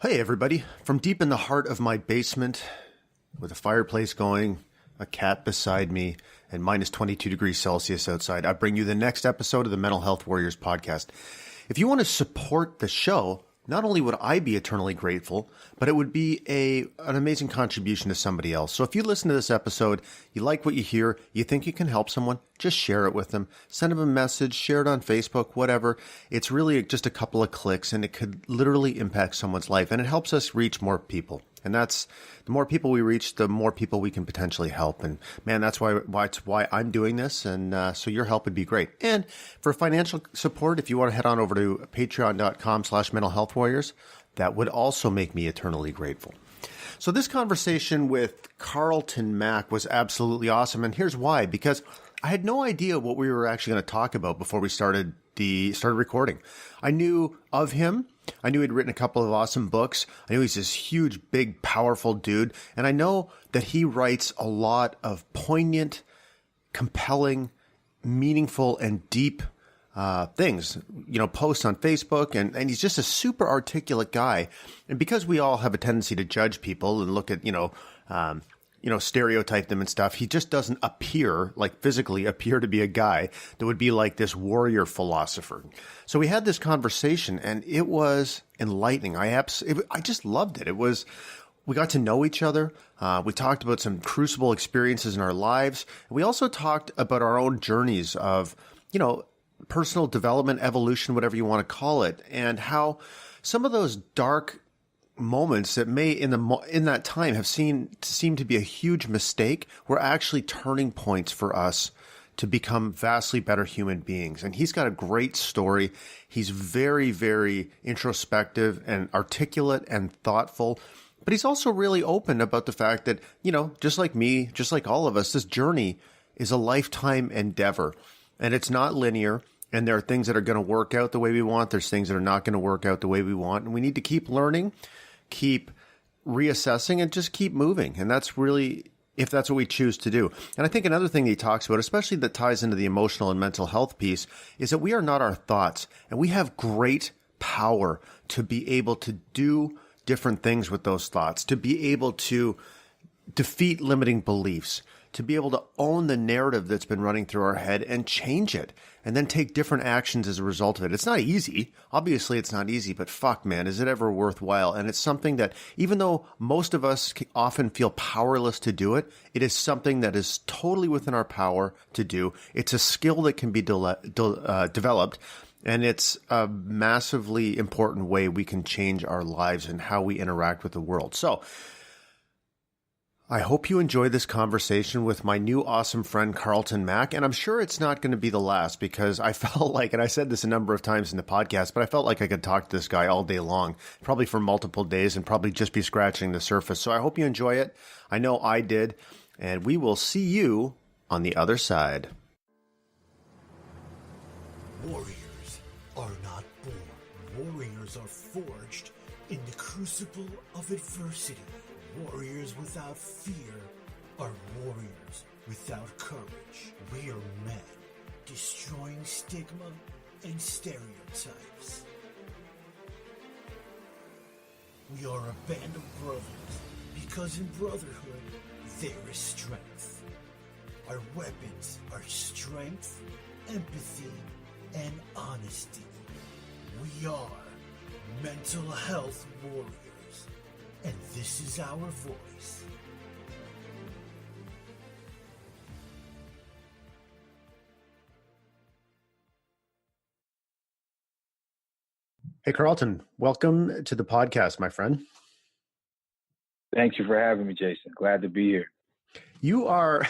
Hey everybody, from deep in the heart of my basement, with a fireplace going, a cat beside me, and minus 22 degrees Celsius outside, I bring you the next episode of the Mental Health Warriors podcast. If you want to support the show, not only would I be eternally grateful, but it would be an amazing contribution to somebody else. So if you listen to this episode, you like what you hear, you think you can help someone, just share it with them. Send them a message, share it on Facebook, whatever. It's really just a couple of clicks and it could literally impact someone's life. And it helps us reach more people. And that's the more people we reach, the more people we can potentially help. And man, that's why I'm doing this. And so your help would be great. And for financial support, if you want to head on over to patreon.com/mentalhealthwarriors, that would also make me eternally grateful. So this conversation with Carlton Mack was absolutely awesome. And here's why, because I had no idea what we were actually going to talk about before we started recording. I knew of him. I knew he'd written a couple of awesome books. I knew he's this huge, big, powerful dude. And I know that he writes a lot of poignant, compelling, meaningful, and deep things, posts on Facebook. And he's just a super articulate guy. And because we all have a tendency to judge people and look at, stereotype them and stuff, he just doesn't physically appear to be a guy that would be like this warrior philosopher. So we had this conversation and it was enlightening. I just loved it. We got to know each other. We talked about some crucible experiences in our lives. And we also talked about our own journeys of, personal development, evolution, whatever you want to call it, and how some of those dark moments that may in that time have seemed to be a huge mistake were actually turning points for us to become vastly better human beings. And he's got a great story. He's very, very introspective and articulate and thoughtful, but he's also really open about the fact that, just like me, just like all of us, this journey is a lifetime endeavor and it's not linear. And there are things that are going to work out the way we want. There's things that are not going to work out the way we want. And we need to keep learning, keep reassessing, and just keep moving. And that's really, if that's what we choose to do. And I think another thing that he talks about, especially that ties into the emotional and mental health piece, is that we are not our thoughts. And we have great power to be able to do different things with those thoughts, to be able to defeat limiting beliefs, to be able to own the narrative that's been running through our head and change it, and then take different actions as a result of it. It's not easy. Obviously, it's not easy, but fuck, man, is it ever worthwhile? And it's something that, even though most of us often feel powerless to do it, it is something that is totally within our power to do. It's a skill that can be developed, and it's a massively important way we can change our lives and how we interact with the world. So, I hope you enjoy this conversation with my new awesome friend, Carlton Mack. And I'm sure it's not going to be the last, because I felt like, and I said this a number of times in the podcast, but I felt like I could talk to this guy all day long, probably for multiple days, and probably just be scratching the surface. So I hope you enjoy it. I know I did. And we will see you on the other side. Warriors are not born. Warriors are forged in the crucible of adversity. Warriors without fear are warriors without courage. We are men, destroying stigma and stereotypes. We are a band of brothers, because in brotherhood there is strength. Our weapons are strength, empathy, and honesty. We are mental health warriors. And this is our voice. Hey, Carlton, welcome to the podcast, my friend. Thank you for having me, Jason. Glad to be here. You are,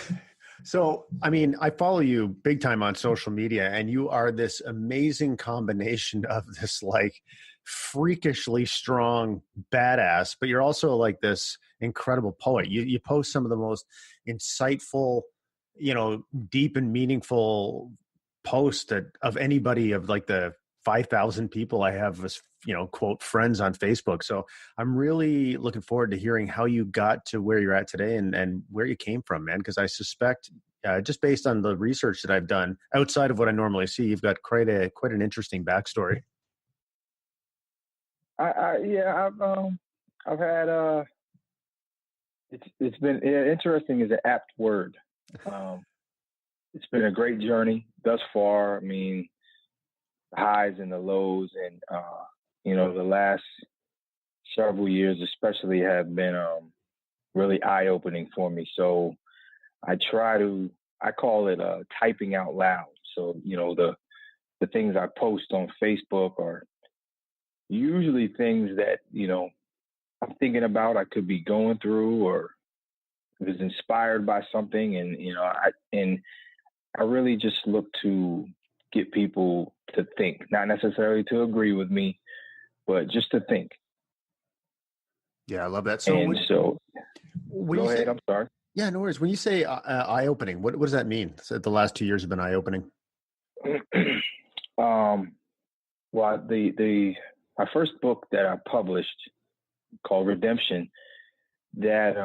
I follow you big time on social media, and you are this amazing combination of this freakishly strong badass, but you're also like this incredible poet. You post some of the most insightful, deep and meaningful posts of anybody of the 5,000 people I have as, quote, friends on Facebook. So I'm really looking forward to hearing how you got to where you're at today and where you came from, man. Because I suspect, just based on the research that I've done outside of what I normally see, you've got quite an interesting backstory. I've had it's been interesting is an apt word. Um, it's been a great journey thus far. I mean, the highs and the lows, and the last several years especially have been really eye opening for me. So I call it typing out loud. So the things I post on Facebook are usually things that I'm thinking about, I could be going through, or was inspired by something, and I really just look to get people to think, not necessarily to agree with me, but just to think. Yeah, I love that. So, Go ahead. I'm sorry. Yeah, no worries. When you say eye-opening, what does that mean? So the last 2 years have been eye-opening. Well, my first book that I published called Redemption, that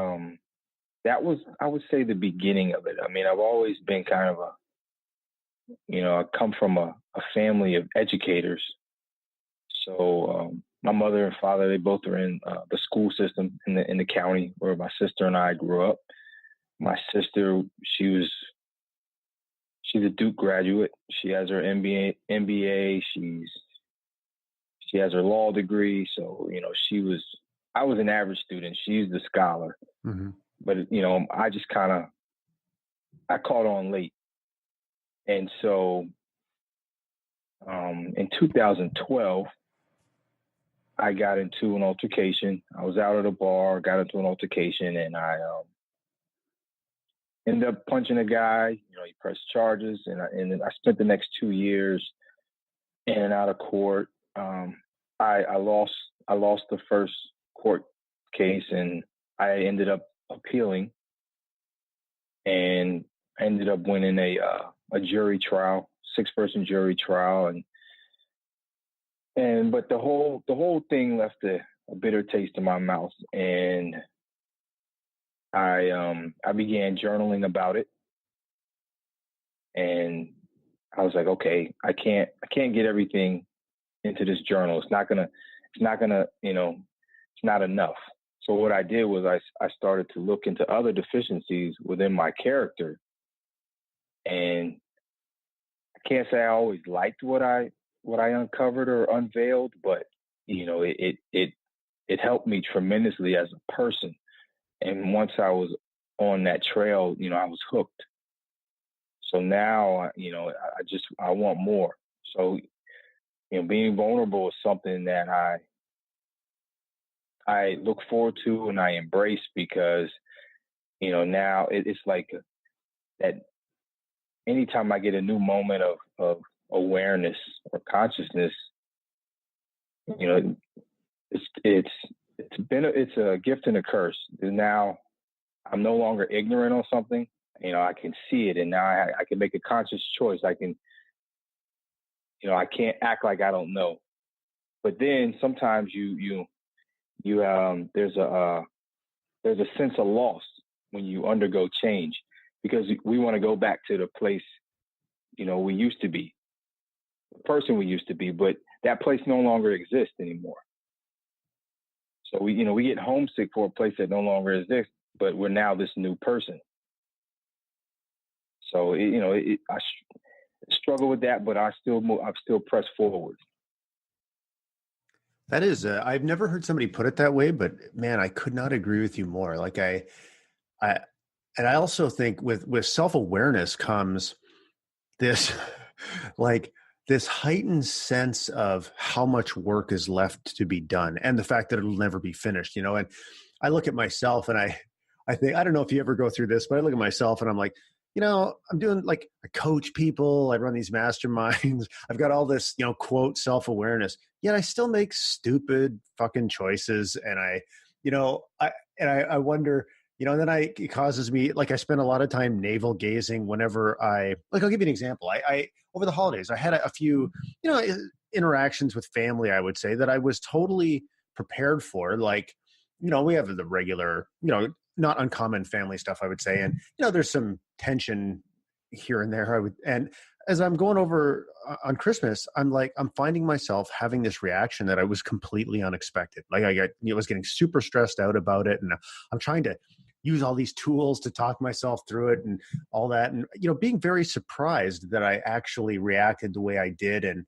was, I would say, the beginning of it. I mean, I've always been kind of I come from a family of educators. So my mother and father, they both are in the school system in the county where my sister and I grew up. My sister, she's a Duke graduate. She has her MBA. She has her law degree. So, I was an average student. She's the scholar. Mm-hmm. But, I just I caught on late. And so in 2012, I got into an altercation. I was out at a bar, got into an altercation, and I ended up punching a guy. He pressed charges, and I spent the next 2 years in and out of court. I lost the first court case, and I ended up appealing, and I ended up winning a jury trial, 6-person jury trial, but the whole thing left a bitter taste in my mouth, and I began journaling about it, and I was like, okay, I can't get everything into this journal. It's not gonna, it's not enough. So what I did was I started to look into other deficiencies within my character, and I can't say I always liked what I uncovered or unveiled, but it helped me tremendously as a person. And once I was on that trail, I was hooked. So now, I want more. So, being vulnerable is something that I look forward to and I embrace, because, now it's like that anytime I get a new moment of awareness or consciousness, it's a gift and a curse. Now I'm no longer ignorant on something. I can see it, and now I can make a conscious choice. I can, I can't act like I don't know. But then sometimes there's a sense of loss when you undergo change, because we want to go back to the place, we used to be, the person we used to be, but that place no longer exists anymore. So we get homesick for a place that no longer exists, but we're now this new person. So I struggle with that, but I still press forward. That is, I've never heard somebody put it that way, but man, I could not agree with you more. Like I also think with self-awareness comes this, like this heightened sense of how much work is left to be done, and the fact that it'll never be finished, and I look at myself and I think, I don't know if you ever go through this, but I look at myself and I'm like, I'm doing, like, I coach people, I run these masterminds, I've got all this, quote, self-awareness, yet I still make stupid fucking choices. And I wonder, then it causes me, like, I spend a lot of time navel gazing whenever I'll give you an example. I over the holidays, I had a few, interactions with family, I would say, that I was totally prepared for. Like, we have the regular, not uncommon family stuff, I would say. And, there's some tension here and there. And as I'm going over on Christmas, I'm finding myself having this reaction that I was completely unexpected. Like was getting super stressed out about it. And I'm trying to use all these tools to talk myself through it and all that. And, being very surprised that I actually reacted the way I did. And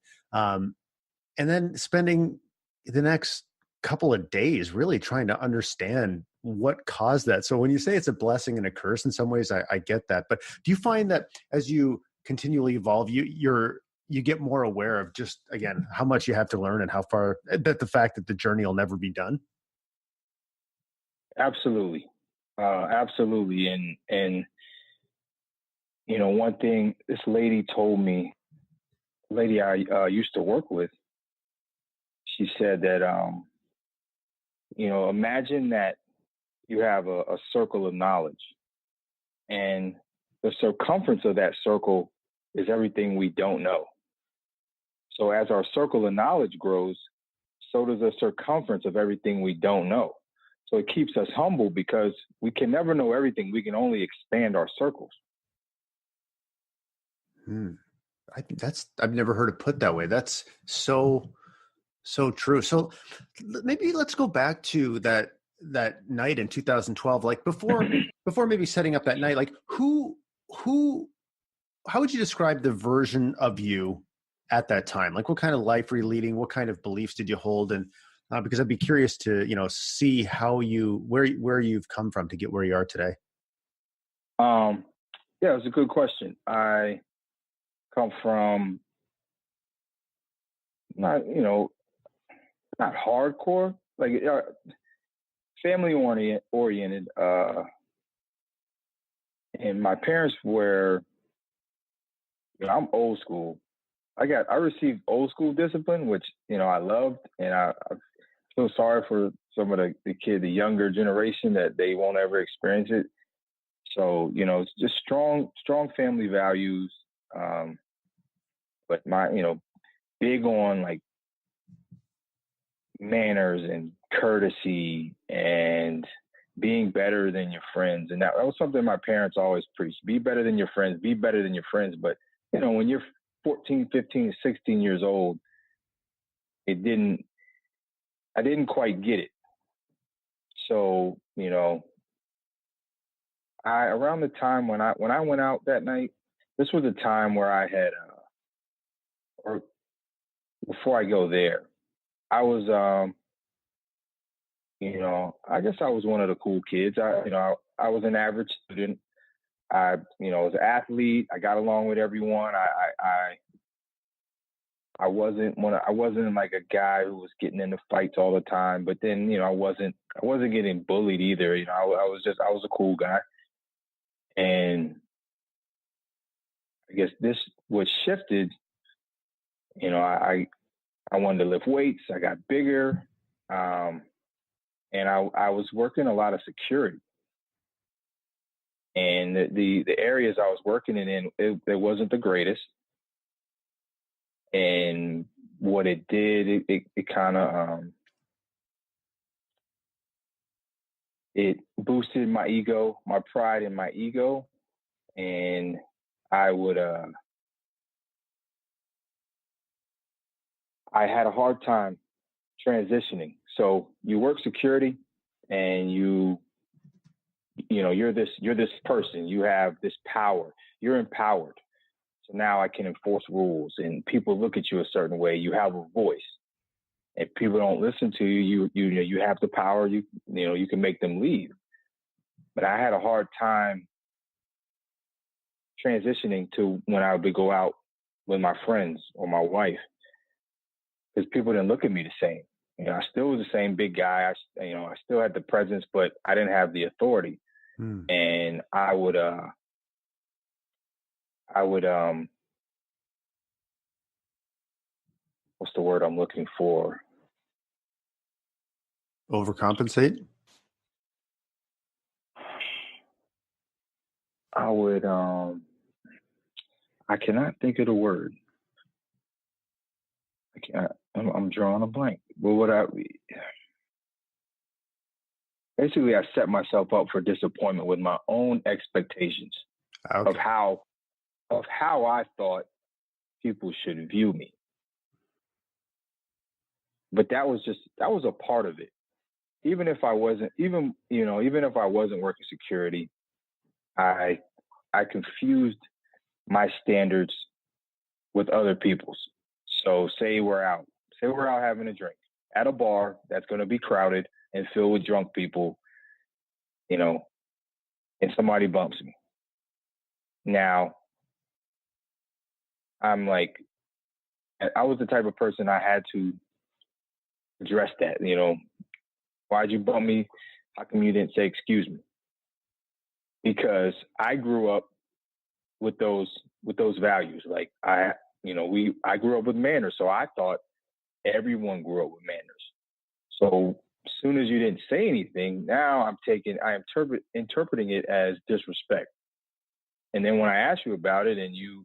then spending the next couple of days really trying to understand what caused that. So when you say it's a blessing and a curse, in some ways, I get that. But do you find that as you continually evolve, you get more aware of just, again, how much you have to learn and how far, that the fact that the journey will never be done? Absolutely. Absolutely. And, one thing this lady told me, lady I used to work with, she said that, imagine that you have a circle of knowledge, and the circumference of that circle is everything we don't know. So as our circle of knowledge grows, so does the circumference of everything we don't know. So it keeps us humble because we can never know everything. We can only expand our circles. I've never heard it put that way. That's so true. So maybe let's go back to that night in 2012. Like before maybe setting up that night, like how would you describe the version of you at that time? Like what kind of life were you leading? What kind of beliefs did you hold? And because I'd be curious to, see how where you've come from to get where you are today. Yeah, it's a good question. I come from not hardcore, like family oriented. And my parents were, I'm old school. I received old school discipline, which, I loved. And I feel sorry for some of the younger generation that they won't ever experience it. So, it's just strong family values. But big on like manners and courtesy and being better than your friends. And that was something my parents always preached: be better than your friends, be better than your friends. But, when you're 14, 15, 16 years old, I didn't quite get it. So, around the time when I went out that night, this was a time where I had, or before I go there, I was, I guess I was one of the cool kids. I was an average student. I, was an athlete. I got along with everyone. I wasn't like a guy who was getting into fights all the time. But then, I wasn't getting bullied either. I was a cool guy. And I guess what shifted. I wanted to lift weights. I got bigger, and I was working a lot of security. And the areas I was working in, it wasn't the greatest. And what it did, it kind of it boosted my ego, my pride in my ego, and I would I had a hard time transitioning. So you work security, and you're this person. You have this power. You're empowered. So now I can enforce rules, and people look at you a certain way. You have a voice. If people don't listen to you, you have the power. You can make them leave. But I had a hard time transitioning to when I would go out with my friends or my wife, because people didn't look at me the same. I still was the same big guy. I still had the presence, but I didn't have the authority. And I would what's the word I'm looking for? Overcompensate? I cannot think of the word. I'm drawing a blank. But basically I set myself up for disappointment with my own expectations of how of how I thought people should view me. But that was a part of it. Even if I wasn't working security, I confused my standards with other people's. So say we're out having a drink at a bar that's going to be crowded and filled with drunk people, and somebody bumps me. Now, I'm like, I was the type of person I had to address that, why'd you bump me? How come you didn't say excuse me? Because I grew up with those values. Like I grew up with manners, so I thought everyone grew up with manners. So as soon as you didn't say anything, now I am interpreting it as disrespect. And then when I ask you about it and you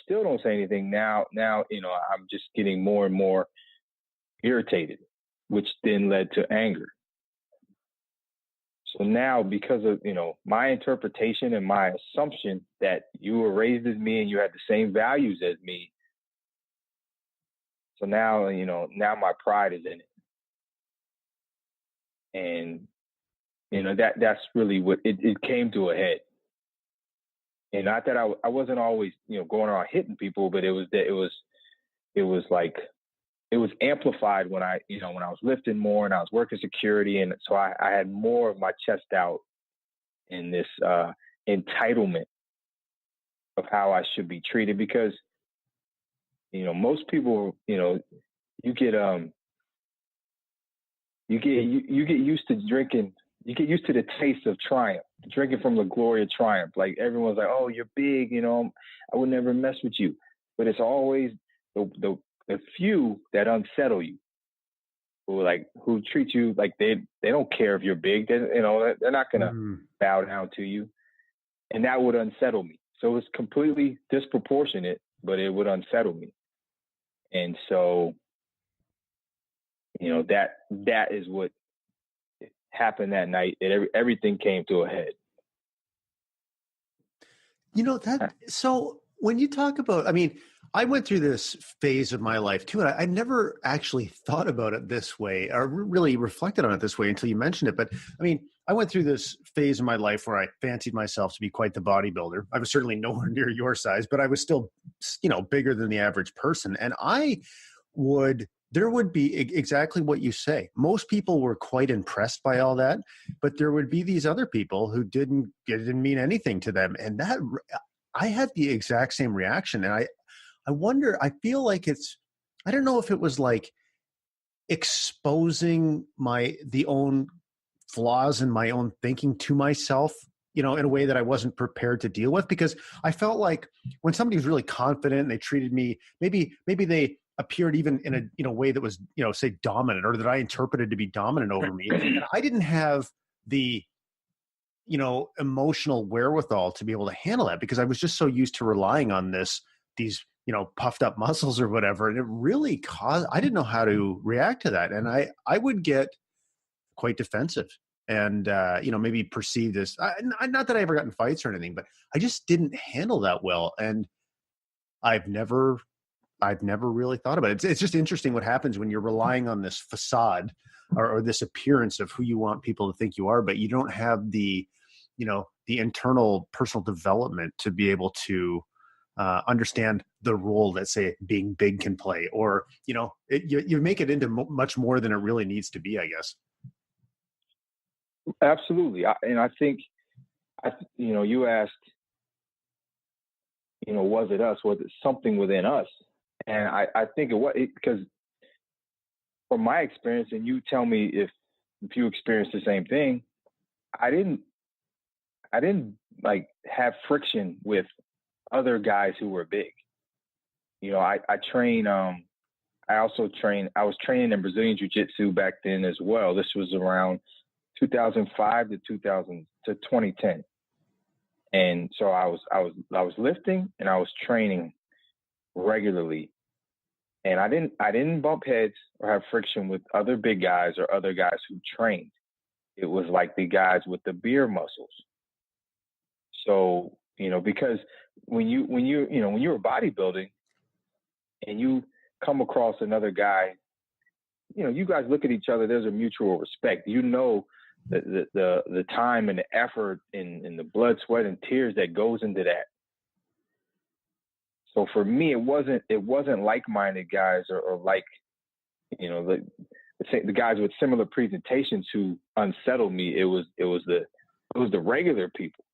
still don't say anything, now I'm just getting more and more irritated, which then led to anger. So now, because of, my interpretation and my assumption that you were raised as me and you had the same values as me. So now, now my pride is in it. And, that's really what it came to a head. And not that I wasn't always, going around hitting people, but it was amplified when I was lifting more and I was working security. And so I had more of my chest out in this entitlement of how I should be treated, because, most people, you get used to drinking, you get used to the taste of triumph, drinking from the glory of triumph. Like everyone's like, oh, you're big, I would never mess with you. But it's always the few that unsettle you, who treat you like they don't care if you're big. They're not gonna bow down to you, and that would unsettle me. So it's completely disproportionate, but it would unsettle me. And so, that is what happened that night. That everything came to a head. So when you talk about, I went through this phase of my life too, and I never actually thought about it this way or really reflected on it this way until you mentioned it. But I went through this phase of my life where I fancied myself to be quite the bodybuilder. I was certainly nowhere near your size, but I was still, bigger than the average person. And there would be exactly what you say. Most people were quite impressed by all that, but there would be these other people who it didn't mean anything to them. And that I had the exact same reaction. And I wonder, I feel like I don't know if it was like exposing the own flaws in my own thinking to myself, in a way that I wasn't prepared to deal with, because I felt like when somebody was really confident and they treated me, maybe they appeared even in a way that was, say dominant, or that I interpreted to be dominant over me. And I didn't have the, emotional wherewithal to be able to handle that, because I was just so used to relying on these puffed up muscles or whatever. And it really I didn't know how to react to that. And I would get quite defensive and, maybe perceived as, not that I ever got in fights or anything, but I just didn't handle that well. And I've never really thought about it. It's just interesting what happens when you're relying on this facade or this appearance of who you want people to think you are, but you don't have the internal personal development to be able to understand the role that, say, being big can play, or, you make it into much more than it really needs to be, I guess. Absolutely. I think, you asked, was it us? Was it something within us? And I think it was, because from my experience, and you tell me if you experienced the same thing, I didn't like have friction with other guys who were big. I train, I was training in Brazilian Jiu-Jitsu back then as well. This was around 2005 to 2010. And so I was lifting and I was training regularly. And I didn't bump heads or have friction with other big guys or other guys who trained. It was like the guys with the beer muscles. So, because when you're bodybuilding and you come across another guy, you guys look at each other. There's a mutual respect. The time and the effort and the blood, sweat, and tears that goes into that. So for me, it wasn't like-minded guys or like, the guys with similar presentations who unsettled me. It was the regular people.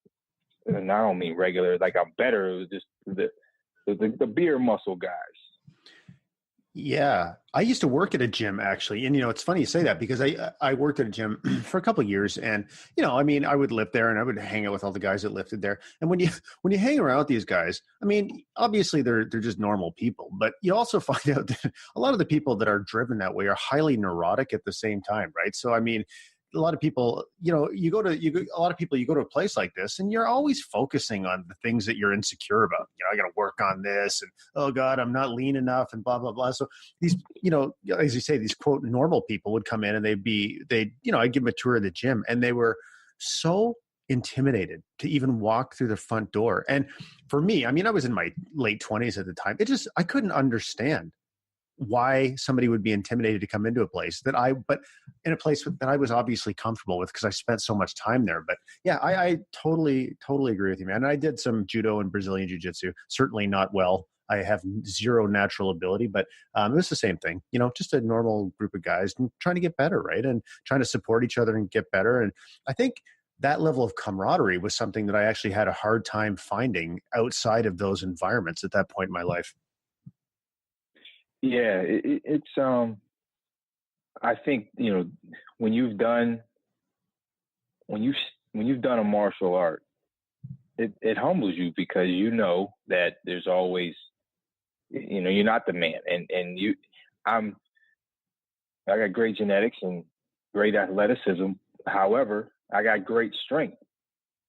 And I don't mean regular like I'm better. It was just the beer muscle guys. Yeah, I used to work at a gym actually, and it's funny you say that because I worked at a gym for a couple of years, and I would lift there and I would hang out with all the guys that lifted there. And when you hang around with these guys, obviously they're just normal people, but you also find out that a lot of the people that are driven that way are highly neurotic at the same time, right? So a lot of people, you go to a place like this and you're always focusing on the things that you're insecure about. I got to work on this, and oh God, I'm not lean enough, and blah, blah, blah. So these, as you say, these quote normal people would come in and I'd give them a tour of the gym, and they were so intimidated to even walk through the front door. And for me, I was in my late 20s at the time. I couldn't understand why somebody would be intimidated to come into a place but in a place that I was obviously comfortable with because I spent so much time there. But yeah, I totally agree with you, man. And I did some judo and Brazilian jiu-jitsu, certainly not well. I have zero natural ability, but it was the same thing, just a normal group of guys trying to get better, right? And trying to support each other and get better. And I think that level of camaraderie was something that I actually had a hard time finding outside of those environments at that point in my life. Yeah, it's I think when you've done a martial art, it humbles you because that there's always you're not the man, and I got great genetics and great athleticism. However, I got great strength.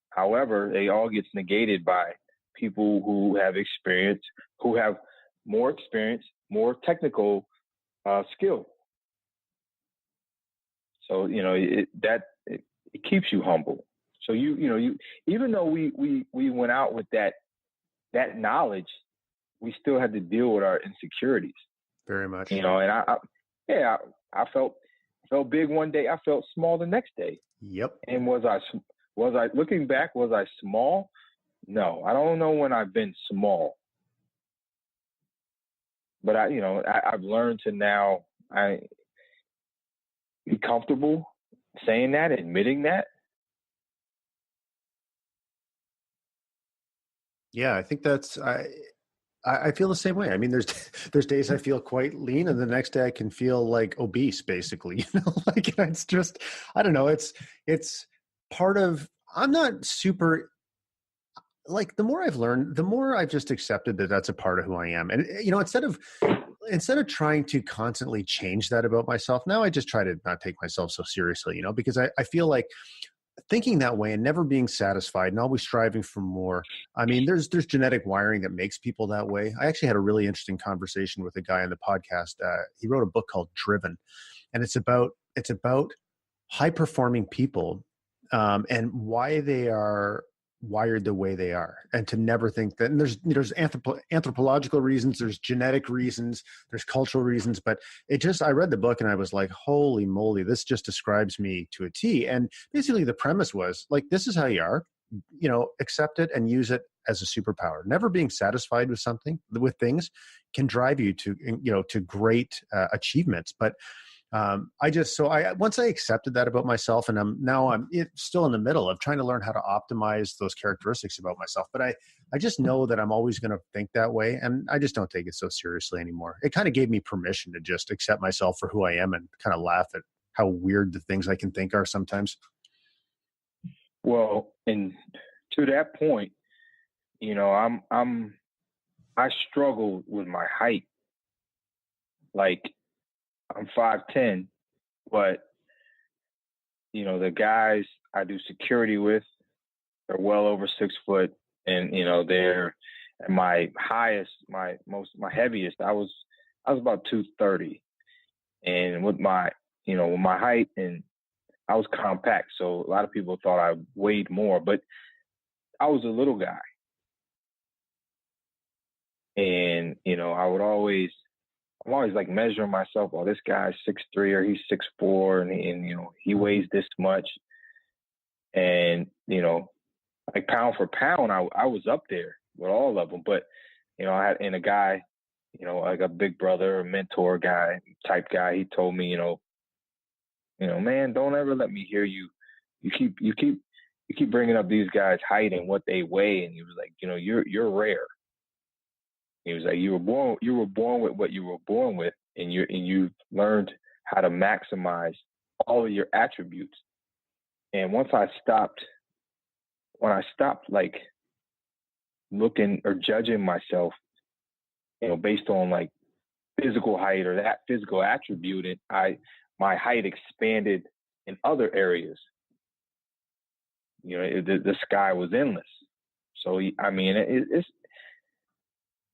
However, it all gets negated by people who have experience, who have more experience, more technical skill. So it keeps you humble. So you even though we went out with that knowledge, we still had to deal with our insecurities. Very much. And I felt big one day. I felt small the next day. Yep. And was I looking back? Was I small? No, I don't know when I've been small. But I've learned to now be comfortable saying that, admitting that. Yeah, I think I feel the same way. There's days I feel quite lean, and the next day I can feel like obese, basically. It's just, I don't know. It's part of. I'm not super. The more I've learned, the more I've just accepted that that's a part of who I am. And, instead of trying to constantly change that about myself, now I just try to not take myself so seriously, because I feel like thinking that way and never being satisfied and always striving for more. There's genetic wiring that makes people that way. I actually had a really interesting conversation with a guy on the podcast. He wrote a book called Driven, and it's about high performing people and why they are wired the way they are, and to never think that. And there's anthropological reasons, there's genetic reasons, there's cultural reasons, but I read the book and I was like, holy moly, this just describes me to a T. And basically the premise was this is how you are, accept it and use it as a superpower. Never being satisfied with things can drive you to great achievements. But once I accepted that about myself, and I'm still in the middle of trying to learn how to optimize those characteristics about myself. But I just know that I'm always going to think that way, and I just don't take it so seriously anymore. It kind of gave me permission to just accept myself for who I am and kind of laugh at how weird the things I can think are sometimes. Well, and to that point, I struggle with my height. I'm 5'10", but the guys I do security with are well over 6 foot, and they're at my highest, my heaviest. I was about 230, and with my height, and I was compact, so a lot of people thought I weighed more, but I was a little guy. And, I'm always like measuring myself. Oh, this guy's 6'3" or he's 6'4", and he weighs this much. And, like pound for pound, I was up there with all of them. But, I had a guy, like a big brother, a mentor guy type guy. He told me, man, don't ever let me hear you. You keep bringing up these guys' height and what they weigh. And he was like, you're rare. He was like, you were born with what you were born with, and you've learned how to maximize all of your attributes. And when I stopped like looking or judging myself, based on like physical height or that physical attribute, and my height expanded in other areas. The sky was endless. So it's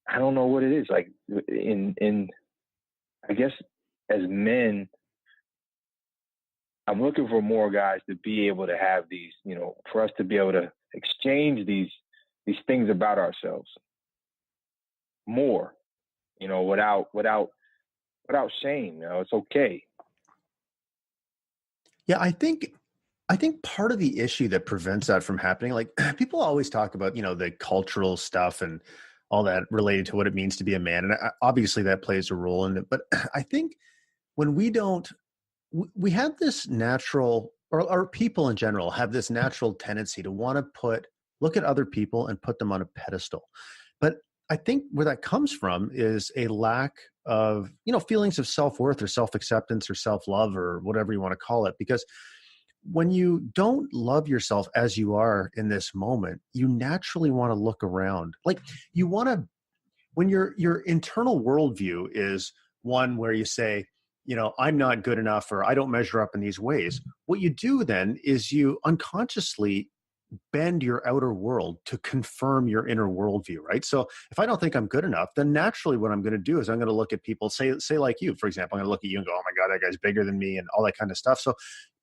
I don't know what it is. Like I guess as men, I'm looking for more guys to be able to have these, for us to be able to exchange these things about ourselves more, without shame. It's okay. Yeah, I think part of the issue that prevents that from happening, like people always talk about, the cultural stuff and all that related to what it means to be a man. And obviously that plays a role in it. But I think when we have this natural, or people in general have this natural tendency to want to look at other people and put them on a pedestal. But I think where that comes from is a lack of, feelings of self-worth or self-acceptance or self-love or whatever you want to call it. Because when you don't love yourself as you are in this moment, you naturally want to look around. Like you want to, when your internal worldview is one where you say, I'm not good enough, or I don't measure up in these ways. What you do then is you unconsciously bend your outer world to confirm your inner worldview, right? So if I don't think I'm good enough, then naturally what I'm going to do is I'm going to look at people, say like you, for example. I'm going to look at you and go, oh my God, that guy's bigger than me, and all that kind of stuff. So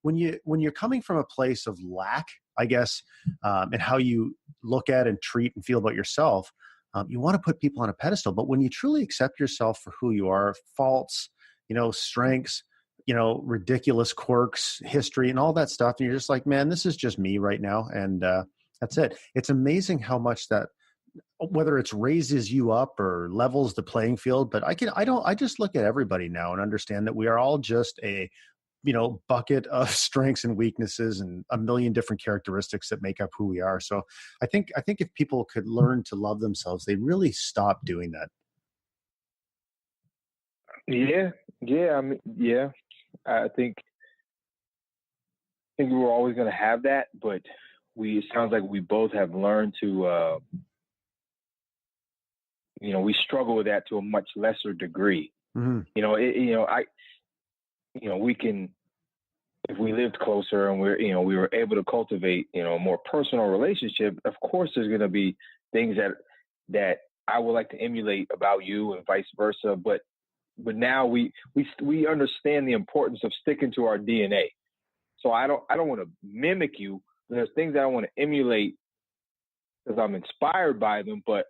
when you're coming from a place of lack, I guess, and how you look at and treat and feel about yourself, you want to put people on a pedestal. But when you truly accept yourself for who you are, faults, strengths, ridiculous quirks, history, and all that stuff, and you're just like, man, this is just me right now, and that's it. It's amazing how much that, whether it's raises you up or levels the playing field. But I just look at everybody now and understand that we are all just a bucket of strengths and weaknesses and a million different characteristics that make up who we are. So I think if people could learn to love themselves, they really stop doing that. Yeah. I think we were always going to have that, but it sounds like we both have learned to, we struggle with that to a much lesser degree. Mm-hmm. We can, if we lived closer and we were able to cultivate, a more personal relationship, of course there's going to be things that I would like to emulate about you and vice versa. But now we understand the importance of sticking to our DNA. So I don't want to mimic you. There's things that I want to emulate because I'm inspired by them, but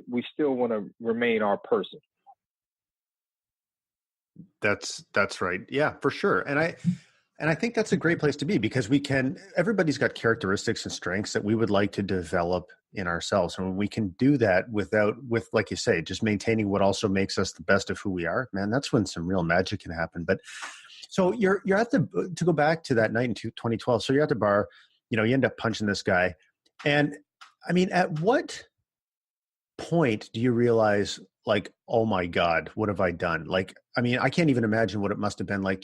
we still want to remain our person. That's right. Yeah, for sure. And I think that's a great place to be, because everybody's got characteristics and strengths that we would like to develop in ourselves. And when we can do that with, like you say, just maintaining what also makes us the best of who we are, man, that's when some real magic can happen. But so you're at to go back to that night in 2012. So you're at the bar, you end up punching this guy. And I mean, at what point do you realize, like, oh my God, what have I done? Like, I mean, I can't even imagine what it must have been like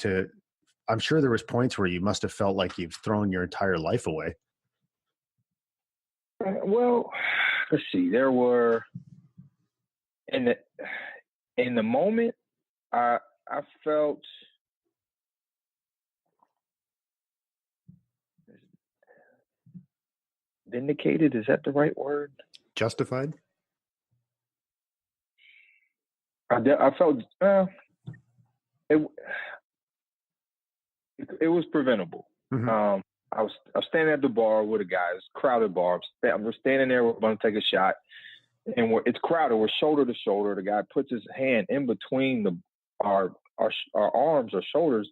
I'm sure there was points where you must have felt like you've thrown your entire life away. Well, let's see. There were in the moment, I felt vindicated. Is that the right word? Justified. I felt it was preventable. Mm-hmm. I was standing at the bar with a guy. It's a crowded bar. I'm just standing there. We're going to take a shot, and it's crowded. We're shoulder to shoulder. The guy puts his hand in between our arms or shoulders,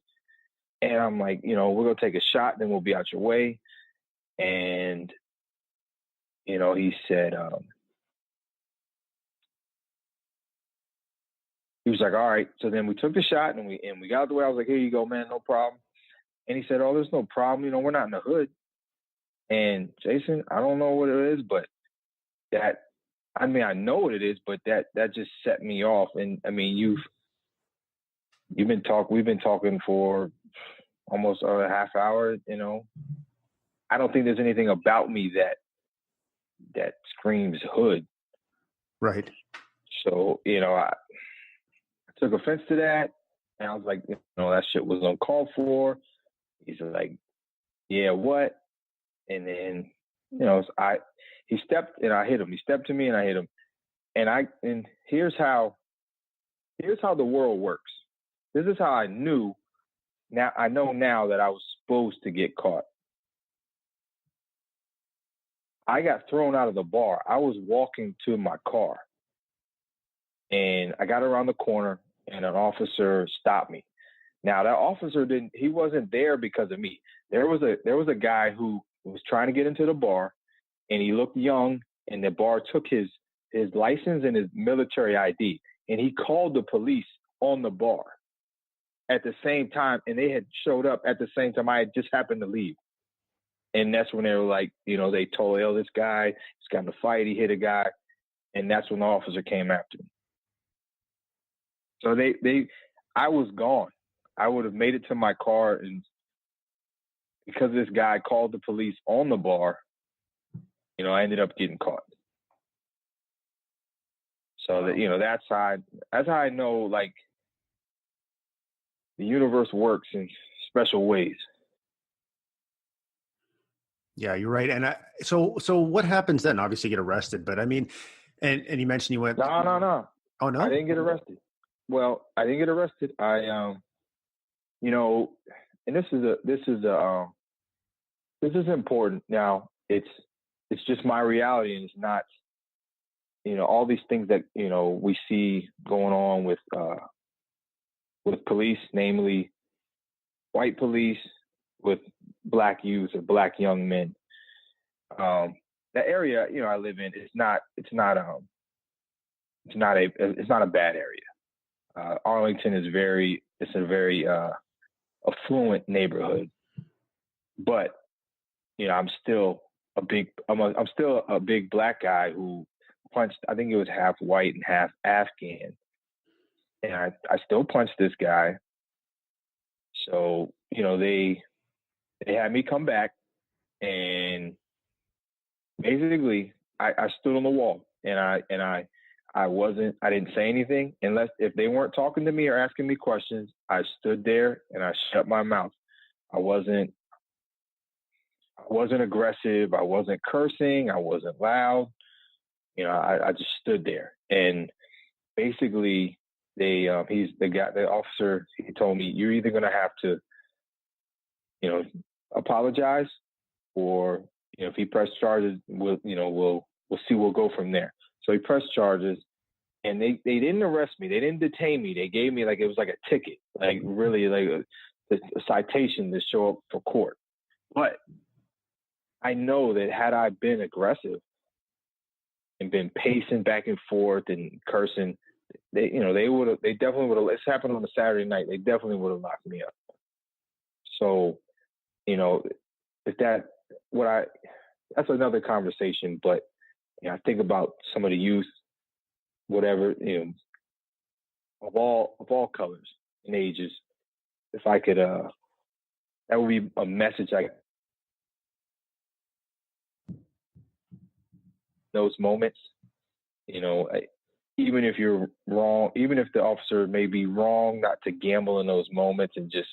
and I'm like, we're gonna take a shot, then we'll be out your way. And he said, he was like, all right. So then we took the shot and we got out the way. I was like, here you go, man, no problem. And he said, oh, there's no problem. We're not in the hood. And Jason, I don't know what it is, but I know what it is, but that just set me off. And I mean, we've been talking for almost a half hour. I don't think there's anything about me that screams hood. Right. So, I took offense to that, and I was like, that shit was uncalled for. He's like, yeah, what? And then, he stepped and I hit him. He stepped to me and I hit him. And here's how the world works. This is how I knew. Now I know now that I was supposed to get caught. I got thrown out of the bar. I was walking to my car, and I got around the corner, and an officer stopped me. Now that officer he wasn't there because of me. There was a guy who was trying to get into the bar, and he looked young, and the bar took his license and his military ID, and he called the police on the bar at the same time, and they had showed up at the same time. I had just happened to leave. And that's when they were like, they told, this guy, he's got in a fight, he hit a guy. And that's when the officer came after me. So I was gone. I would have made it to my car, and because this guy called the police on the bar, I ended up getting caught. So that's how I know, like, the universe works in special ways. Yeah, you're right. And so what happens then? Obviously, you get arrested, but I mean, and you mentioned you went. No. Oh no, I didn't get arrested. Well, I didn't get arrested. And this is important. Now, it's just my reality, and it's not, all these things that we see going on with police, namely white police with black youth or black young men. The area I live in it's not a bad area. Arlington is a very affluent neighborhood, but I'm still a big black guy who punched. I think it was half white and half Afghan, and I still punched this guy. So they had me come back, and basically I stood on the wall, and I didn't say anything unless if they weren't talking to me or asking me questions. I stood there and I shut my mouth. I wasn't aggressive. I wasn't cursing. I wasn't loud. I just stood there, and basically the officer, he told me, you're either going to have to, apologize, or, if he pressed charges, we'll see, we'll go from there. So he pressed charges, and they didn't arrest me. They didn't detain me. They gave me it was like a ticket, like really like a citation to show up for court. But I know that had I been aggressive and been pacing back and forth and cursing, they definitely would have. This happened on a Saturday night. They definitely would have locked me up. So, that's another conversation. But I think about some of the youth, whatever, of all colors and ages. If I could, that would be a message those moments, even if you're wrong, even if the officer may be wrong, not to gamble in those moments and just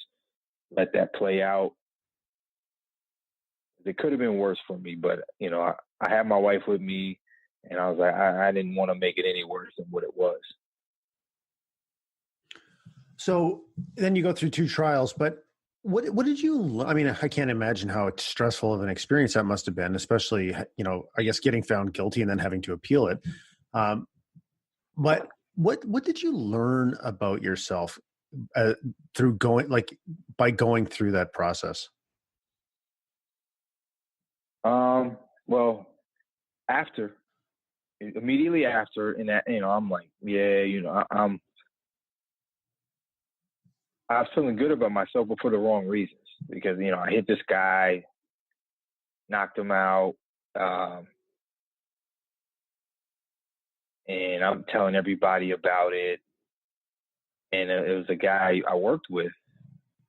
let that play out. It could have been worse for me, but I had my wife with me, and I was like, I didn't want to make it any worse than what it was. So then you go through 2 trials, but what did you, I mean, I can't imagine how stressful of an experience that must have been, especially, I guess getting found guilty and then having to appeal it. Um, but what did you learn about yourself through by going through that process? Well, after immediately after, and that, I'm like, yeah, I was feeling good about myself, but for the wrong reasons. Because I hit this guy, knocked him out, and I'm telling everybody about it. And it was a guy I worked with,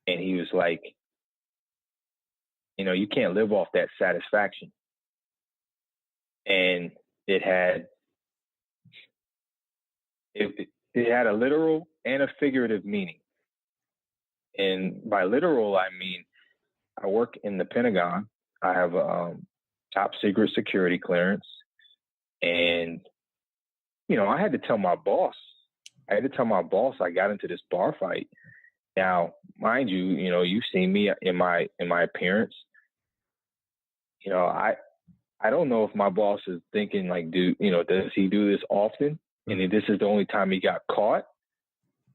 and he was like, you can't live off that satisfaction. And it had a literal and a figurative meaning. And by literal, I mean, I work in the Pentagon. I have a top secret security clearance. And, I had to tell my boss. I I got into this bar fight. Now, mind you, you've seen me in my appearance. I don't know if my boss is thinking like, does he do this often? And if this is the only time he got caught,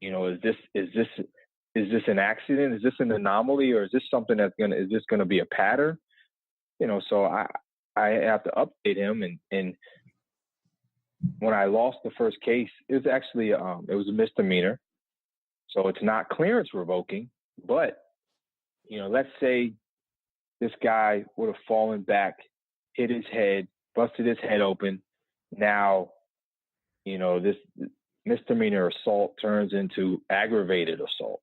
is this an accident? Is this an anomaly, or is this something is this gonna be a pattern? So I have to update him. And when I lost the first case, it was actually it was a misdemeanor, so it's not clearance revoking. But let's say this guy would have fallen back, hit his head, busted his head open. Now, this misdemeanor assault turns into aggravated assault.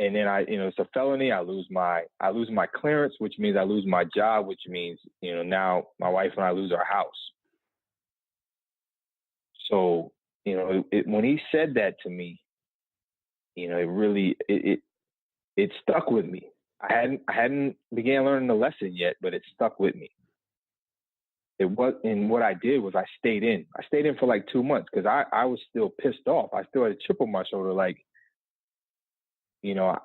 And then it's a felony. I lose my clearance, which means I lose my job, which means, now my wife and I lose our house. So, when he said that to me, it really, it stuck with me. I hadn't began learning the lesson yet, but it stuck with me. And what I did was I stayed in for like 2 months, because I was still pissed off. I still had a chip on my shoulder. Like, I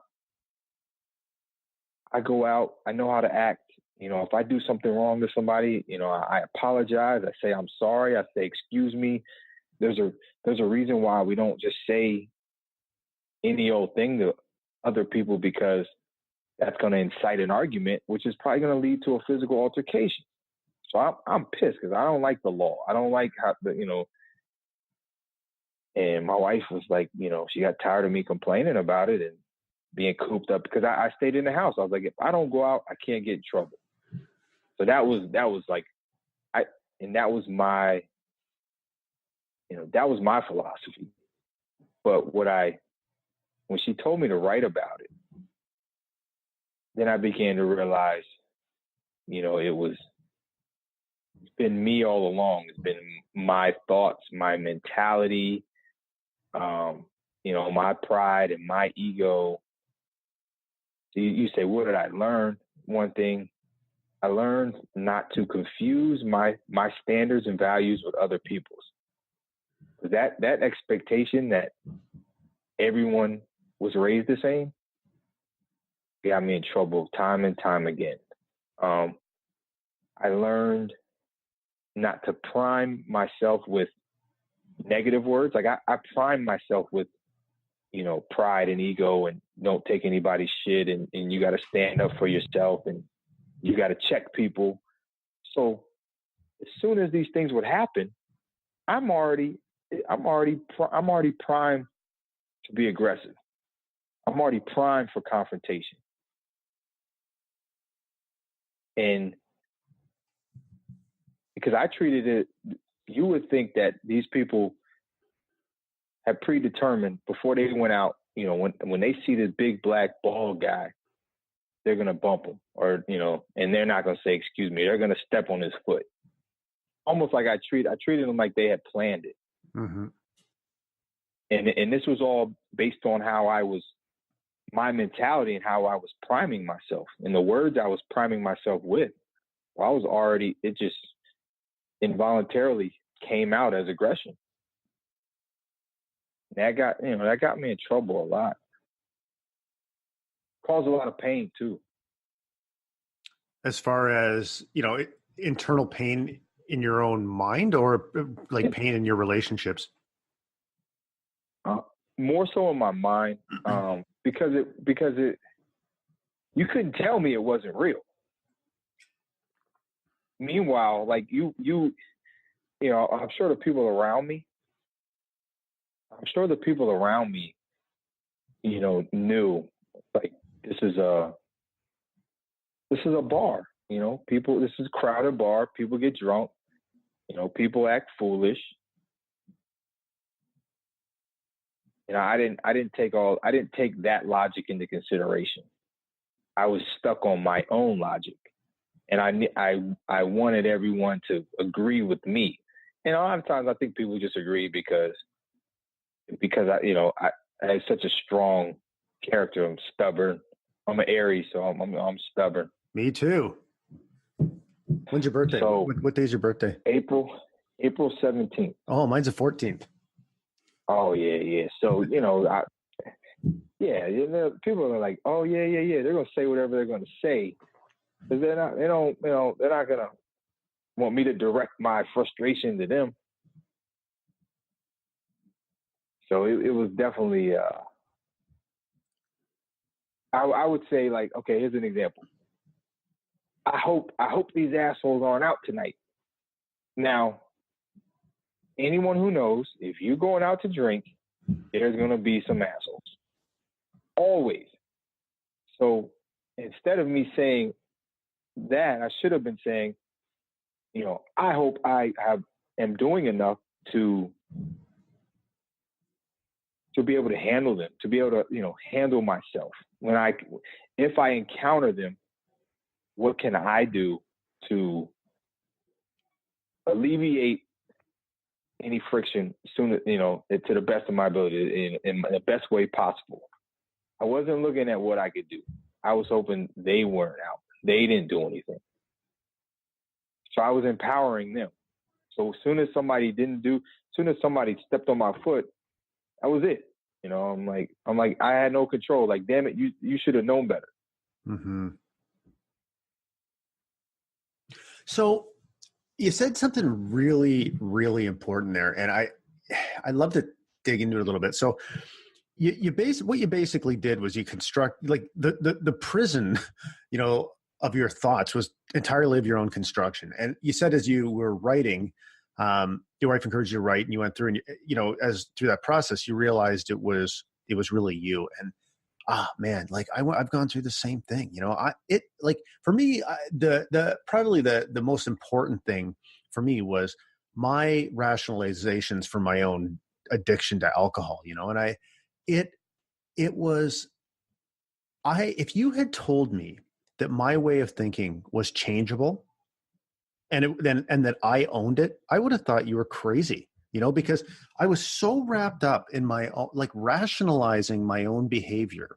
go out, I know how to act. If I do something wrong to somebody, I apologize. I say, I'm sorry. I say, excuse me. There's a reason why we don't just say any old thing to other people, because that's going to incite an argument, which is probably going to lead to a physical altercation. So I'm pissed, because I don't like the law. I don't like how and my wife was like, she got tired of me complaining about it and being cooped up, because I stayed in the house. I was like, if I don't go out, I can't get in trouble. So that was like, that was my, that was my philosophy. But when she told me to write about it, then I began to realize, it's been me all along. It's been my thoughts, my mentality, my pride and my ego. So you say, what did I learn? One thing, I learned not to confuse my standards and values with other people's. That expectation that everyone was raised the same got me in trouble time and time again. I learned not to prime myself with negative words. Like I prime myself with, pride and ego, and don't take anybody's shit, and you got to stand up for yourself, and you got to check people. So as soon as these things would happen, I'm already primed to be aggressive. I'm already primed for confrontation. And because I treated it, you would think that these people have predetermined before they went out, when they see this big black bald guy, they're going to bump him, or, and they're not going to say, excuse me, they're going to step on his foot. Almost like I treated them like they had planned it. Mm-hmm. And this was all based on my mentality and how I was priming myself, and the words I was priming myself with. Well, I was already, it just involuntarily came out as aggression. That got me in trouble a lot. Caused a lot of pain too. As far as, internal pain in your own mind, or like pain in your relationships? More so in my mind, because you couldn't tell me it wasn't real. Meanwhile, like you know, I'm sure the people around me, you know, knew like this is a bar, you know, this is a crowded bar. People get drunk, you know, people act foolish. You know, I didn't take that logic into consideration. I was stuck on my own logic, and I wanted everyone to agree with me. And a lot of times I think people just agree because I have such a strong character. I'm stubborn. I'm an Aries, so I'm stubborn. Me too. When's your birthday? So, what day is your birthday? April 17th. Oh, mine's the 14th. Oh yeah. So you know, people are like, oh yeah. They're gonna say whatever they're gonna say, because they're not gonna want me to direct my frustration to them. So it was definitely. I would say, like, okay, here's an example. I hope these assholes aren't out tonight. Now, anyone who knows, if you're going out to drink, there's going to be some assholes. Always. So instead of me saying that, I should have been saying, you know, I hope I am doing enough to be able to handle them, to be able to, you know, handle myself. If I encounter them, what can I do to alleviate any friction soon, you know, to the best of my ability in the best way possible. I wasn't looking at what I could do. I was hoping they weren't out. They didn't do anything. So I was empowering them. So as soon as somebody stepped on my foot, that was it. You know, I'm like, I had no control. Like, damn it, you should have known better. Mm-hmm. So you said something really, really important there, and I'd love to dig into it a little bit. So what you basically did was you construct, like, the prison, you know, of your thoughts was entirely of your own construction. And you said as you were writing, your wife encouraged you to write, and you went through, and you know, as through that process, you realized it was really you. And man, like I've gone through the same thing. You know, for me, probably the most important thing for me was my rationalizations for my own addiction to alcohol. You know, and if you had told me that my way of thinking was changeable, and that I owned it, I would have thought you were crazy. You know, because I was so wrapped up in my own, like, rationalizing my own behavior.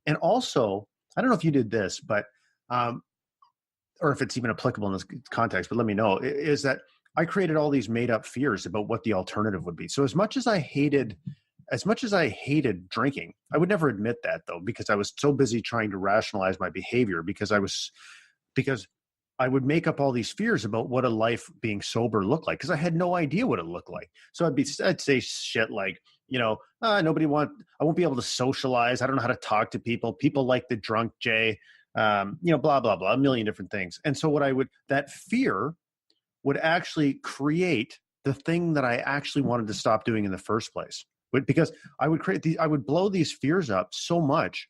And also, I don't know if you did this, but, or if it's even applicable in this context, but let me know, is that I created all these made up fears about what the alternative would be. So as much as I hated drinking, I would never admit that, though, because I was so busy trying to rationalize my behavior, because I would make up all these fears about what a life being sober looked like, because I had no idea what it looked like. So I'd say shit like, you know, I won't be able to socialize. I don't know how to talk to people. People like the drunk Jay, you know, blah, blah, blah, a million different things. And so that fear would actually create the thing that I actually wanted to stop doing in the first place. Because I would blow these fears up so much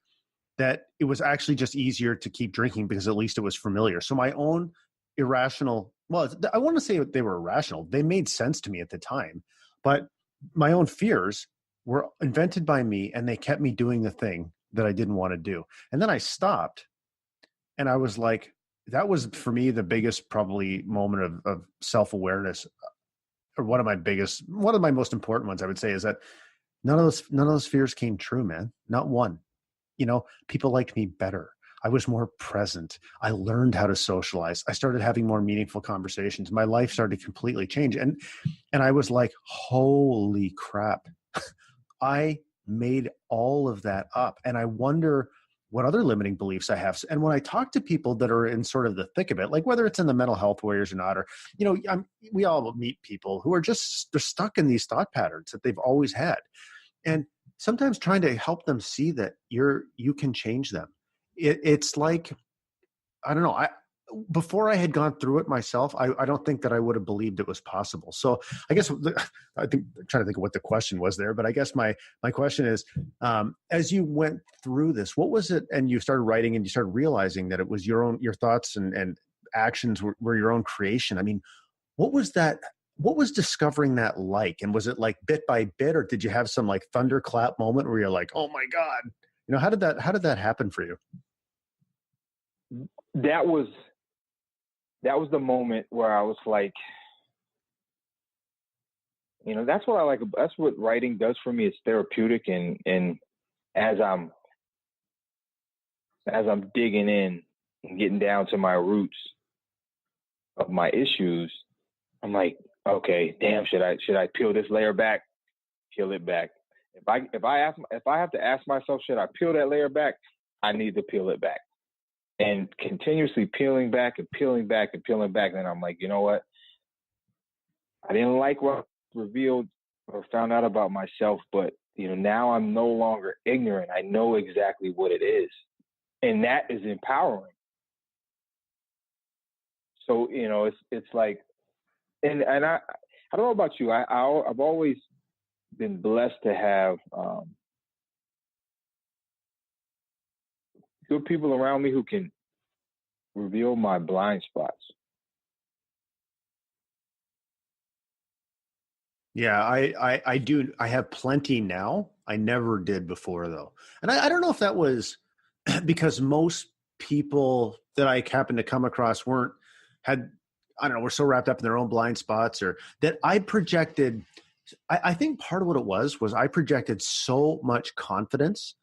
that it was actually just easier to keep drinking, because at least it was familiar. So my own irrational, well, I want to say they were irrational. They made sense to me at the time, but my own fears were invented by me, and they kept me doing the thing that I didn't want to do. And then I stopped, and I was like, that was for me the biggest probably moment of self-awareness, or one of my most important ones, I would say, is that none of those fears came true, man. Not one. You know, people liked me better. I was more present. I learned how to socialize. I started having more meaningful conversations. My life started to completely change. And I was like, holy crap. I made all of that up. And I wonder what other limiting beliefs I have. And when I talk to people that are in sort of the thick of it, like whether it's in the mental health warriors or not, or, we all meet people who are they're stuck in these thought patterns that they've always had. And sometimes trying to help them see that you can change them. It's like, I don't know. Before I had gone through it myself, I don't think that I would have believed it was possible. So I guess I'm trying to think of what the question was there, but I guess my question is, as you went through this, what was it? And you started writing and you started realizing that it was your thoughts and actions were your own creation. I mean, what was that? What was discovering that like? And was it like bit by bit, or did you have some like thunderclap moment where you're like, oh my God, how did that happen for you? That was the moment where I was like, that's what I like. That's what writing does for me. It's therapeutic. And as I'm digging in and getting down to my roots of my issues, I'm like, okay, damn, should I peel this layer back? Peel it back. If I have to ask myself, should I peel that layer back? I need to peel it back. And continuously peeling back and peeling back and peeling back. And I'm like, you know what? I didn't like what revealed or found out about myself, but now I'm no longer ignorant. I know exactly what it is. And that is empowering. So, it's like, and I don't know about you. I've always been blessed to have good people around me who can reveal my blind spots. Yeah, I do. I have plenty now. I never did before though. And I don't know if that was because most people that I happened to come across were so wrapped up in their own blind spots, or that I projected. I think part of what it was I projected so much confidence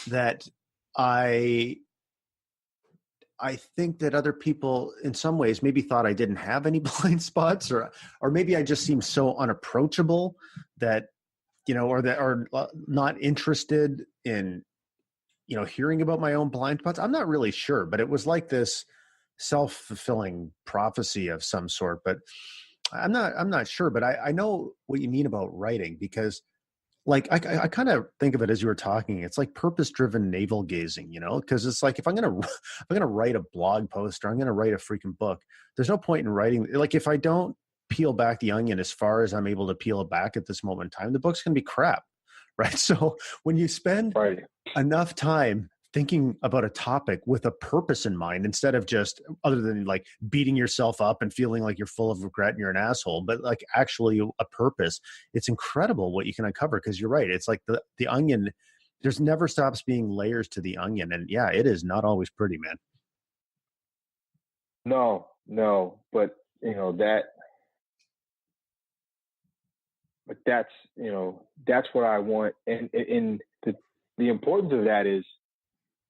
that I think that other people in some ways maybe thought I didn't have any blind spots, or maybe I just seemed so unapproachable that, or that are not interested in, hearing about my own blind spots. I'm not really sure, but it was like this self-fulfilling prophecy of some sort, but I'm not sure, but I know what you mean about writing, because like I kind of think of it as you were talking. It's like purpose-driven navel gazing, because it's like if I'm gonna write a blog post or I'm gonna write a freaking book, there's no point in writing. Like if I don't peel back the onion as far as I'm able to peel it back at this moment in time, the book's gonna be crap, right? So when you spend enough time thinking about a topic with a purpose in mind, instead of just other than like beating yourself up and feeling like you're full of regret and you're an asshole, but like actually a purpose, it's incredible what you can uncover. Because you're right. It's like the onion, there's never stops being layers to the onion. And yeah, it is not always pretty, man. No, but that's what I want. And the importance of that is,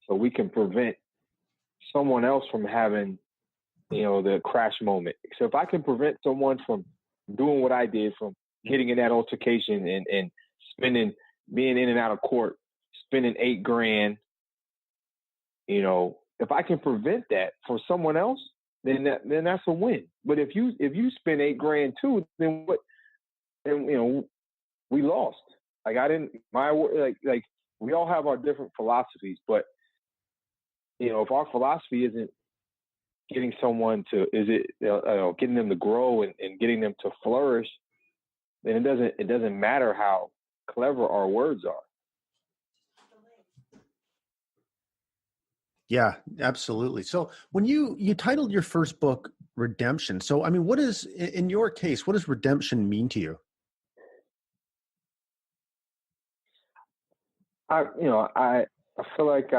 so we can prevent someone else from having, the crash moment. So if I can prevent someone from doing what I did, from getting in that altercation and being in and out of court, spending $8,000, if I can prevent that for someone else, then that's a win. But if you spend $8,000 too, then what? And we lost. Like like we all have our different philosophies, but if our philosophy isn't getting someone getting them to grow and getting them to flourish, then it doesn't matter how clever our words are. Yeah, absolutely. So when you titled your first book Redemption, so I mean, in your case, what does redemption mean to you? I feel like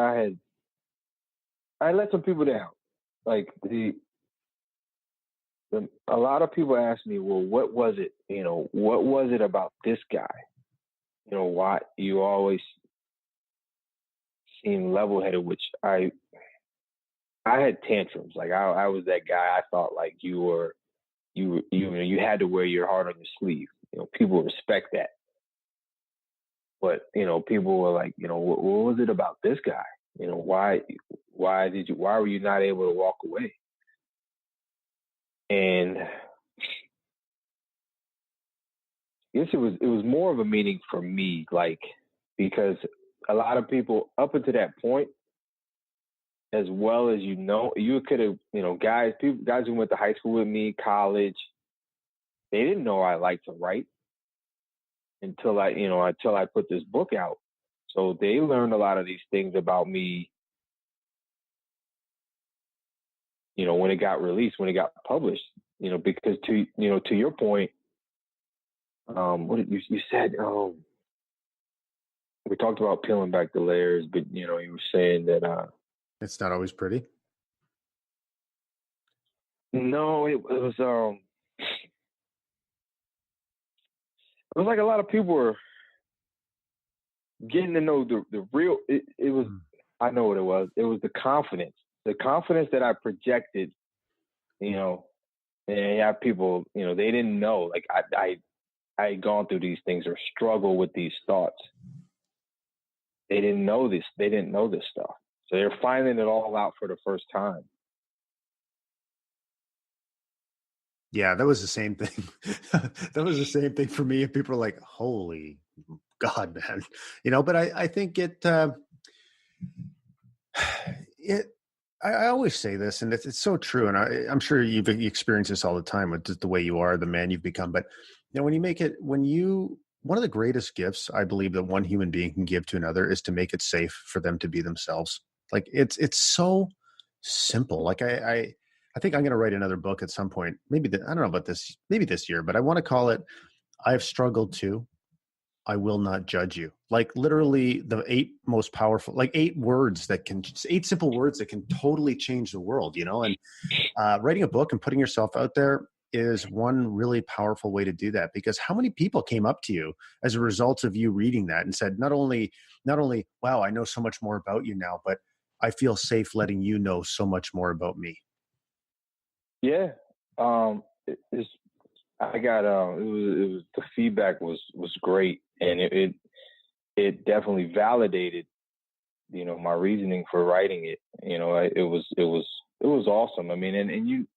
I let some people down. Like a lot of people ask me, well, what was it? What was it about this guy? Why you always seem level-headed, which I had tantrums. Like I was that guy. I thought like you had to wear your heart on your sleeve. People respect that. But, people were like, what was it about this guy? why were you not able to walk away? And I guess it was more of a meaning for me, like, because a lot of people up until that point, as well as you could have, guys who went to high school with me, college, they didn't know I liked to write until I put this book out. So they learned a lot of these things about me, when it got released, when it got published, because to your point, what did you said, we talked about peeling back the layers, but you were saying that it's not always pretty. No, it was like a lot of people were getting to know the real. It was, I know what it was. It was the confidence that I projected, and you have people, they didn't know, like I had gone through these things or struggle with these thoughts. They didn't know this. They didn't know this stuff. So they're finding it all out for the first time. Yeah, that was the same thing. That was the same thing for me. And people are like, holy God, man. But I think I always say this, and it's so true. And I'm sure you've experienced this all the time with just the way you are, the man you've become. But one of the greatest gifts I believe that one human being can give to another is to make it safe for them to be themselves. Like it's so simple. Like I think I'm going to write another book at some point. I don't know about this, maybe this year, but I want to call it, I've struggled too. I will not judge you. Like literally the 8 most powerful, like 8 simple words that can totally change the world, and writing a book and putting yourself out there is one really powerful way to do that, because how many people came up to you as a result of you reading that and said, not only, wow, I know so much more about you now, but I feel safe letting you know so much more about me. Yeah. It was the feedback was great, and it definitely validated, my reasoning for writing it. It was awesome. I mean, and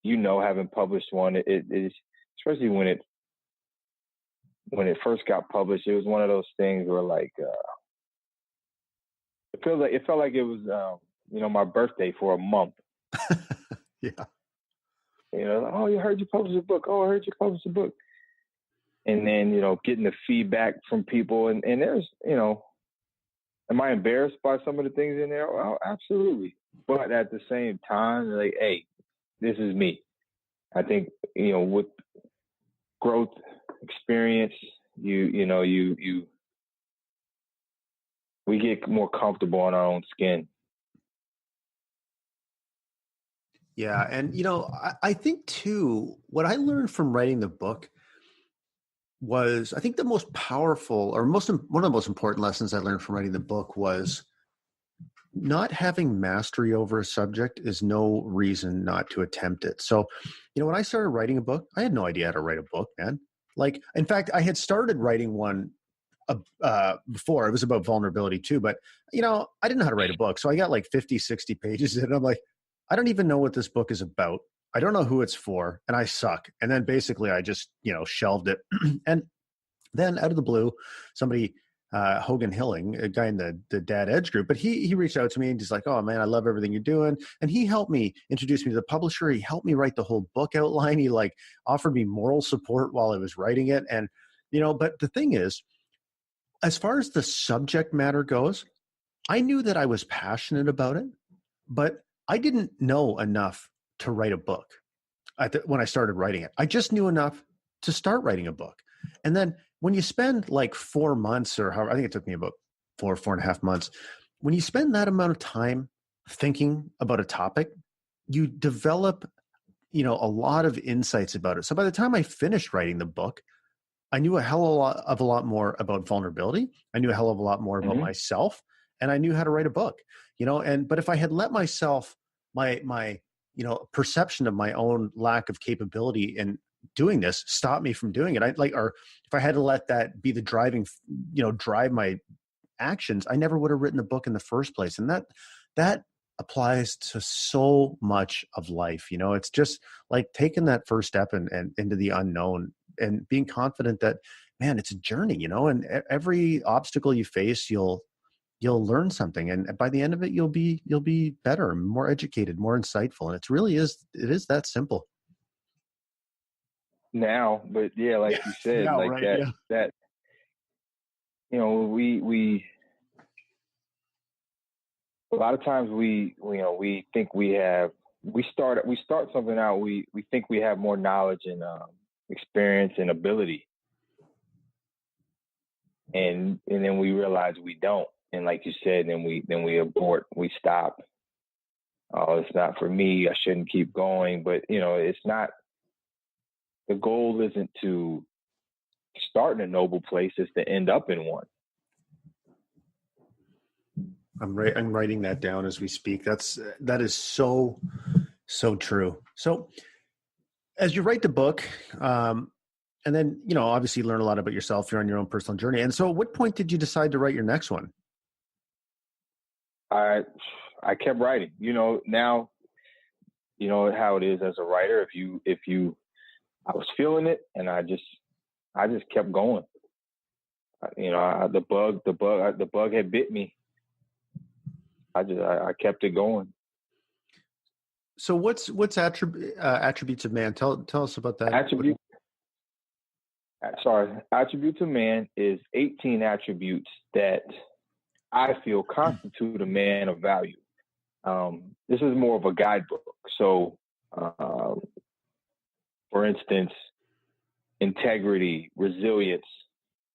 having published one, it especially when it first got published, it was one of those things where like it felt like it was my birthday for a month. Yeah. Oh, you heard you published a book. Oh, I heard you published a book. And then, getting the feedback from people, and there's, am I embarrassed by some of the things in there? Well, absolutely. But at the same time, like, hey, this is me. I think, with growth, experience, we get more comfortable in our own skin. Yeah. And, I think too, what I learned from writing the book was, I think the most powerful or one of the most important lessons I learned from writing the book was not having mastery over a subject is no reason not to attempt it. So, when I started writing a book, I had no idea how to write a book, man. Like, in fact, I had started writing one before. It was about vulnerability too, but I didn't know how to write a book. So I got like 50, 60 pages in, and I'm like, I don't even know what this book is about. I don't know who it's for, and I suck. And then basically I just, shelved it. And then out of the blue, somebody, Hogan Hilling, a guy in the Dad Edge group, but he reached out to me and he's like, oh man, I love everything you're doing. And he helped me introduce me to the publisher. He helped me write the whole book outline. He like offered me moral support while I was writing it. And, but the thing is, as far as the subject matter goes, I knew that I was passionate about it, but I didn't know enough to write a book when I started writing it. I just knew enough to start writing a book. And then when you spend like 4 months or however, I think it took me about 4.5 months. When you spend that amount of time thinking about a topic, you develop, a lot of insights about it. So by the time I finished writing the book, I knew a hell of a lot more about vulnerability. I knew a hell of a lot more about myself, and I knew how to write a book, but if I had let myself, my perception of my own lack of capability in doing this stop me from doing it, or if I had to let that be the drive my actions, I never would have written the book in the first place. And that applies to so much of life. It's just like taking that first step and into the unknown and being confident that, man, it's a journey, and every obstacle you face, you'll learn something. And by the end of it, you'll be better, more educated, more insightful. And it is that simple. Now, but yeah, like you said, now, like right, that, we a lot of times we think we start something out. We think we have more knowledge and experience and ability, and then we realize we don't. And like you said, then we abort, we stop. Oh, it's not for me. I shouldn't keep going. But it's not. The goal isn't to start in a noble place; it's to end up in one. I'm writing that down as we speak. That is so true. So as you write the book, and then, obviously learn a lot about yourself. You're on your own personal journey. And so at what point did you decide to write your next one? I kept writing, now, how it is as a writer. I was feeling it and I just kept going. The bug had bit me. I kept it going. So what's attributes of man? Tell us about that. Attributes of man is 18 attributes that I feel constitute a man of value. This is more of a guidebook. So, for instance, integrity, resilience,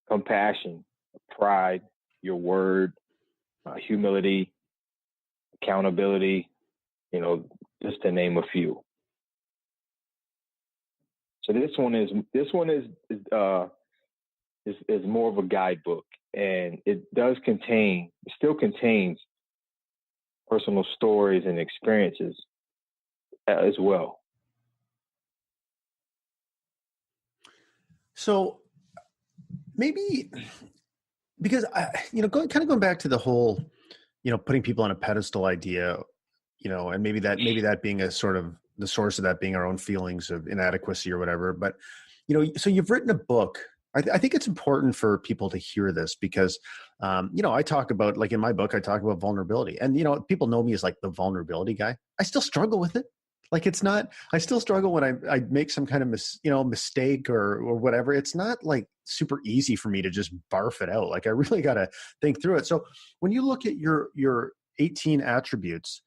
compassion, pride, your word, humility, accountability, just to name a few. So this one is more of a guidebook, and it still contains personal stories and experiences as well. So maybe because going back to the whole, putting people on a pedestal idea, and maybe that being a sort of the source of that being our own feelings of inadequacy or whatever. But, so you've written a book. I think it's important for people to hear this because, I talk about, like in my book, I talk about vulnerability, and, people know me as like the vulnerability guy. I still struggle with it. Like I still struggle when I make some kind of mistake or whatever. It's not like super easy for me to just barf it out. Like I really got to think through it. So when you look at your 18 attributes,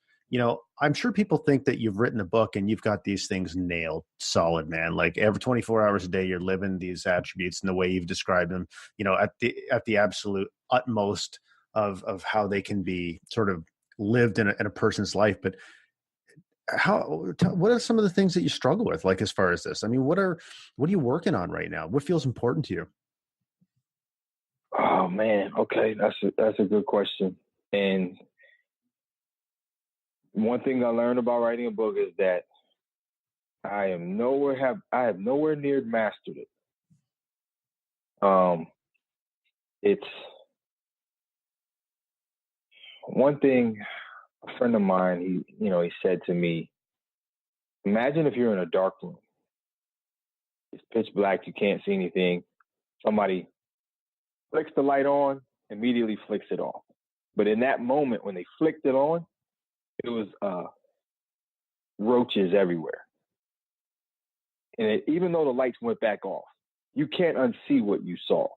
I'm sure people think that you've written a book and you've got these things nailed solid, man. Like every 24 hours a day, you're living these attributes in the way you've described them, at the absolute utmost of how they can be sort of lived in a person's life. But what are some of the things that you struggle with, like as far as this? I mean, what are you working on right now? What feels important to you? Oh man, okay, that's a good question. And one thing I learned about writing a book is that I have nowhere near mastered it. It's one thing. A friend of mine, he said to me, imagine if you're in a dark room. It's pitch black, you can't see anything. Somebody flicks the light on, immediately flicks it off. But in that moment, when they flicked it on, it was roaches everywhere. And even though the lights went back off, you can't unsee what you saw.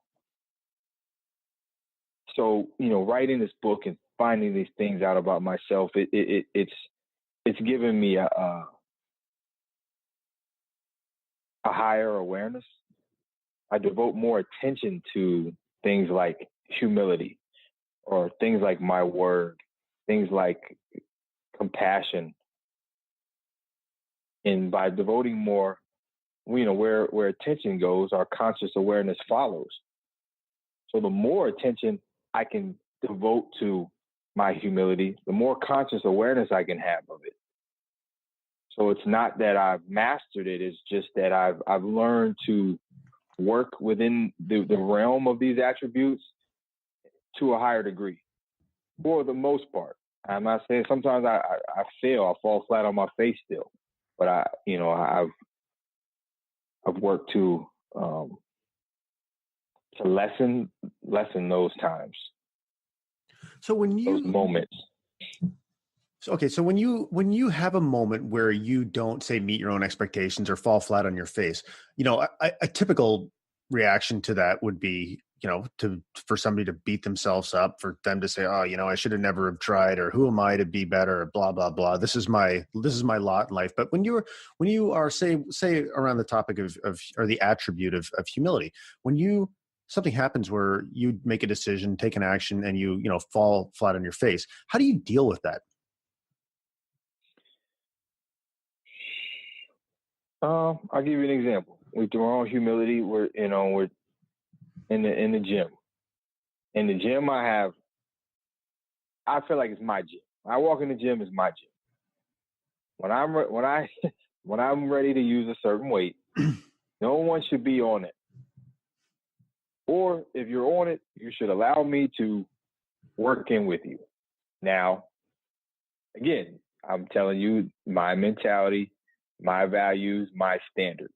So, writing this book and finding these things out about myself, it's given me a higher awareness. I devote more attention to things like humility, or things like my word, things like compassion. And by devoting more, where attention goes, our conscious awareness follows. So the more attention I can devote to my humility, the more conscious awareness I can have of it. So it's not that I've mastered it, it's just that I've learned to work within the realm of these attributes to a higher degree, for the most part. I'm not saying sometimes I fail, I fall flat on my face still, but I've worked to lessen those times, So those moments. So when you have a moment where you don't say meet your own expectations or fall flat on your face, a typical reaction to that would be, for somebody to beat themselves up, for them to say, oh, I should have never have tried, or who am I to be better, or blah, blah, blah. This is my lot in life. But when you are say around the topic of or the attribute of humility, when something happens where you make a decision, take an action, and you fall flat on your face, how do you deal with that? I'll give you an example. With our own humility, we're in the gym. In the gym, I feel like it's my gym. I walk in the gym, it's my gym. When I'm ready to use a certain weight, no one should be on it. Or if you're on it, you should allow me to work in with you. Now, again, I'm telling you my mentality, my values, my standard.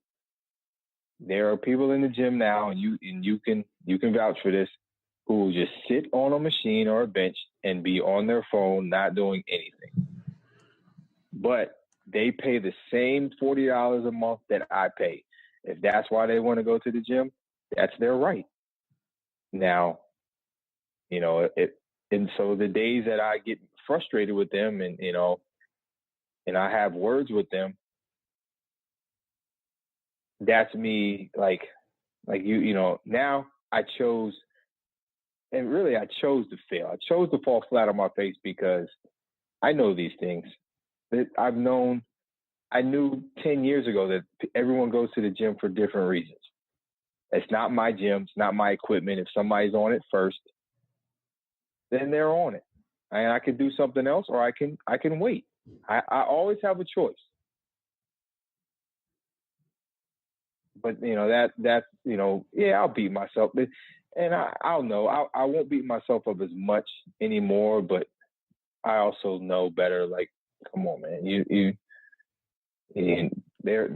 There are people in the gym now, and you can vouch for this, who will just sit on a machine or a bench and be on their phone, not doing anything. But they pay the same $40 a month that I pay. If that's why they want to go to the gym, that's their right. Now, and so the days that I get frustrated with them, and I have words with them, that's me, like now I chose to fail. I chose to fall flat on my face because I know these things. I knew 10 years ago that everyone goes to the gym for different reasons. It's not my gym. It's not my equipment. If somebody's on it first, then they're on it. And I can do something else, or I can wait. I always have a choice. But I'll beat myself, and I'll know I won't beat myself up as much anymore. But I also know better. Like, come on, man, they're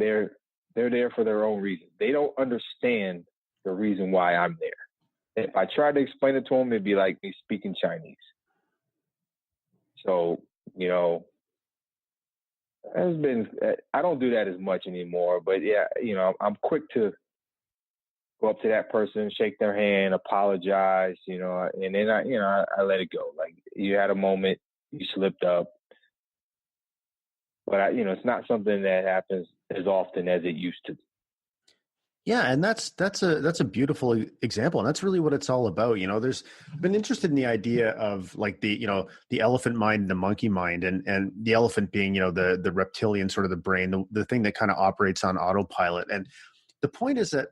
there for their own reason. They don't understand the reason why I'm there. If I tried to explain it to them, it'd be like me speaking Chinese. So I don't do that as much anymore, but yeah, I'm quick to go up to that person, shake their hand, apologize, and then I let it go. Like, you had a moment, you slipped up, but it's not something that happens as often as it used to. Yeah, and that's a beautiful example, and that's really what it's all about. There's been interested in the idea of like the elephant mind and the monkey mind, and the elephant being the reptilian sort of the brain, the thing that kind of operates on autopilot. And the point is that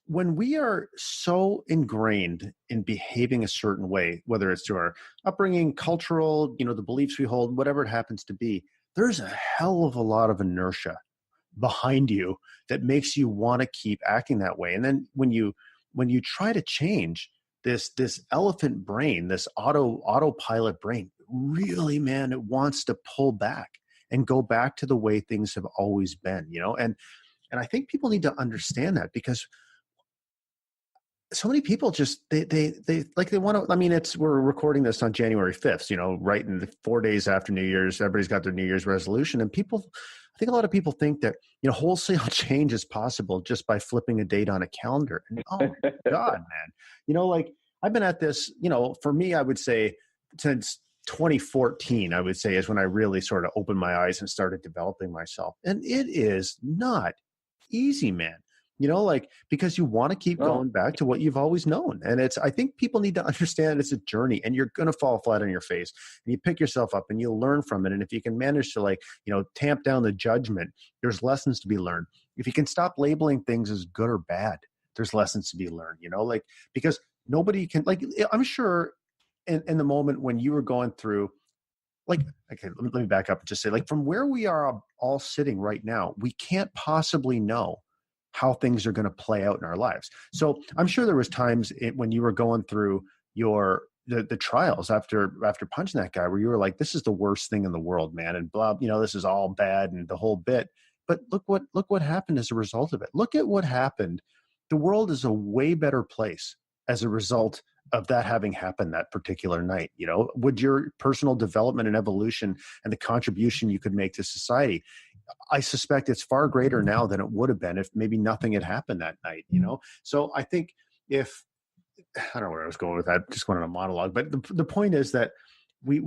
when we are so ingrained in behaving a certain way, whether it's through our upbringing, cultural, the beliefs we hold, whatever it happens to be, there's a hell of a lot of inertia behind you that makes you want to keep acting that way. And then when you try to change this elephant brain, this autopilot brain, really, man, it wants to pull back and go back to the way things have always been, and I think people need to understand that, because so many people just they want to. I mean, we're recording this on January 5th, right in the 4 days after New Year's. Everybody's got their New Year's resolution, and I think a lot of people think that wholesale change is possible just by flipping a date on a calendar. And oh God, man, like I've been at this, for me, I would say since 2014, I would say, is when I really sort of opened my eyes and started developing myself, and it is not easy, man. Because you want to keep going back to what you've always known. And I think people need to understand it's a journey, and you're going to fall flat on your face, and you pick yourself up and you'll learn from it. And if you can manage to tamp down the judgment, there's lessons to be learned. If you can stop labeling things as good or bad, there's lessons to be learned, because nobody can, I'm sure in the moment when you were going through, okay, let me back up and just say, from where we are all sitting right now, we can't possibly know how things are going to play out in our lives. So I'm sure there was times when you were going through your the trials after punching that guy, where you were like, this is the worst thing in the world, man, and blah, this is all bad and the whole bit. But look what happened as a result of it. Look at what happened. The world is a way better place as a result of that having happened that particular night. Would your personal development and evolution and the contribution you could make to society, I suspect it's far greater now than it would have been if maybe nothing had happened that night. So I think if, I don't know where I was going with that, just went on a monologue, but the point is that we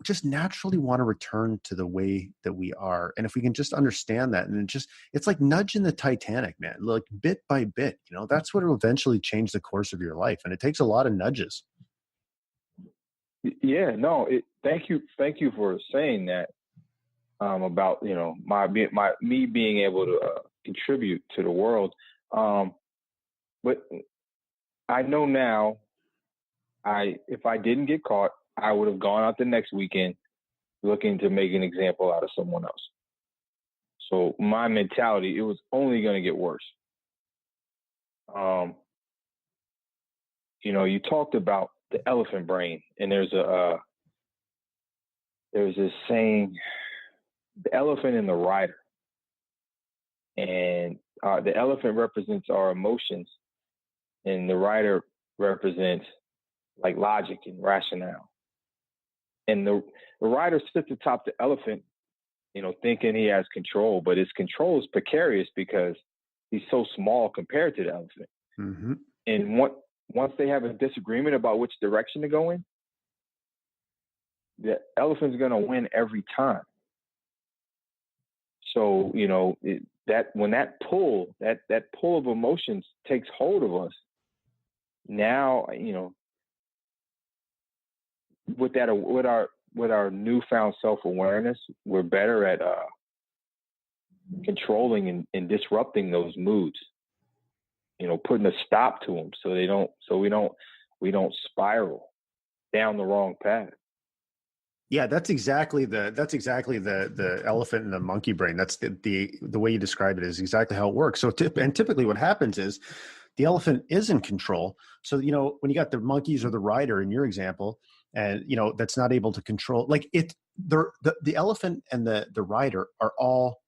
just naturally want to return to the way that we are. And if we can just understand that, and it's like nudging the Titanic, man, like bit by bit, that's what will eventually change the course of your life. And it takes a lot of nudges. Yeah, no, thank you for saying that, about, me being able to contribute to the world. But I know now, if I didn't get caught, I would have gone out the next weekend looking to make an example out of someone else. So my mentality, it was only going to get worse. You talked about the elephant brain, and there's this saying, the elephant and the rider. And the elephant represents our emotions, and the rider represents like logic and rationale. And the rider sits atop the elephant, thinking he has control, but his control is precarious because he's so small compared to the elephant. Mm-hmm. And once they have a disagreement about which direction to go in, the elephant's going to win every time. So, when that pull of emotions takes hold of us, now, with our newfound self-awareness, we're better at controlling and disrupting those moods. Putting a stop to them so we don't spiral down the wrong path. Yeah, that's exactly the elephant and the monkey brain. That's the way you describe it is exactly how it works. So typically what happens is the elephant is in control. So, when you got the monkeys or the rider in your example, and, that's not able to control, like the elephant and the rider are all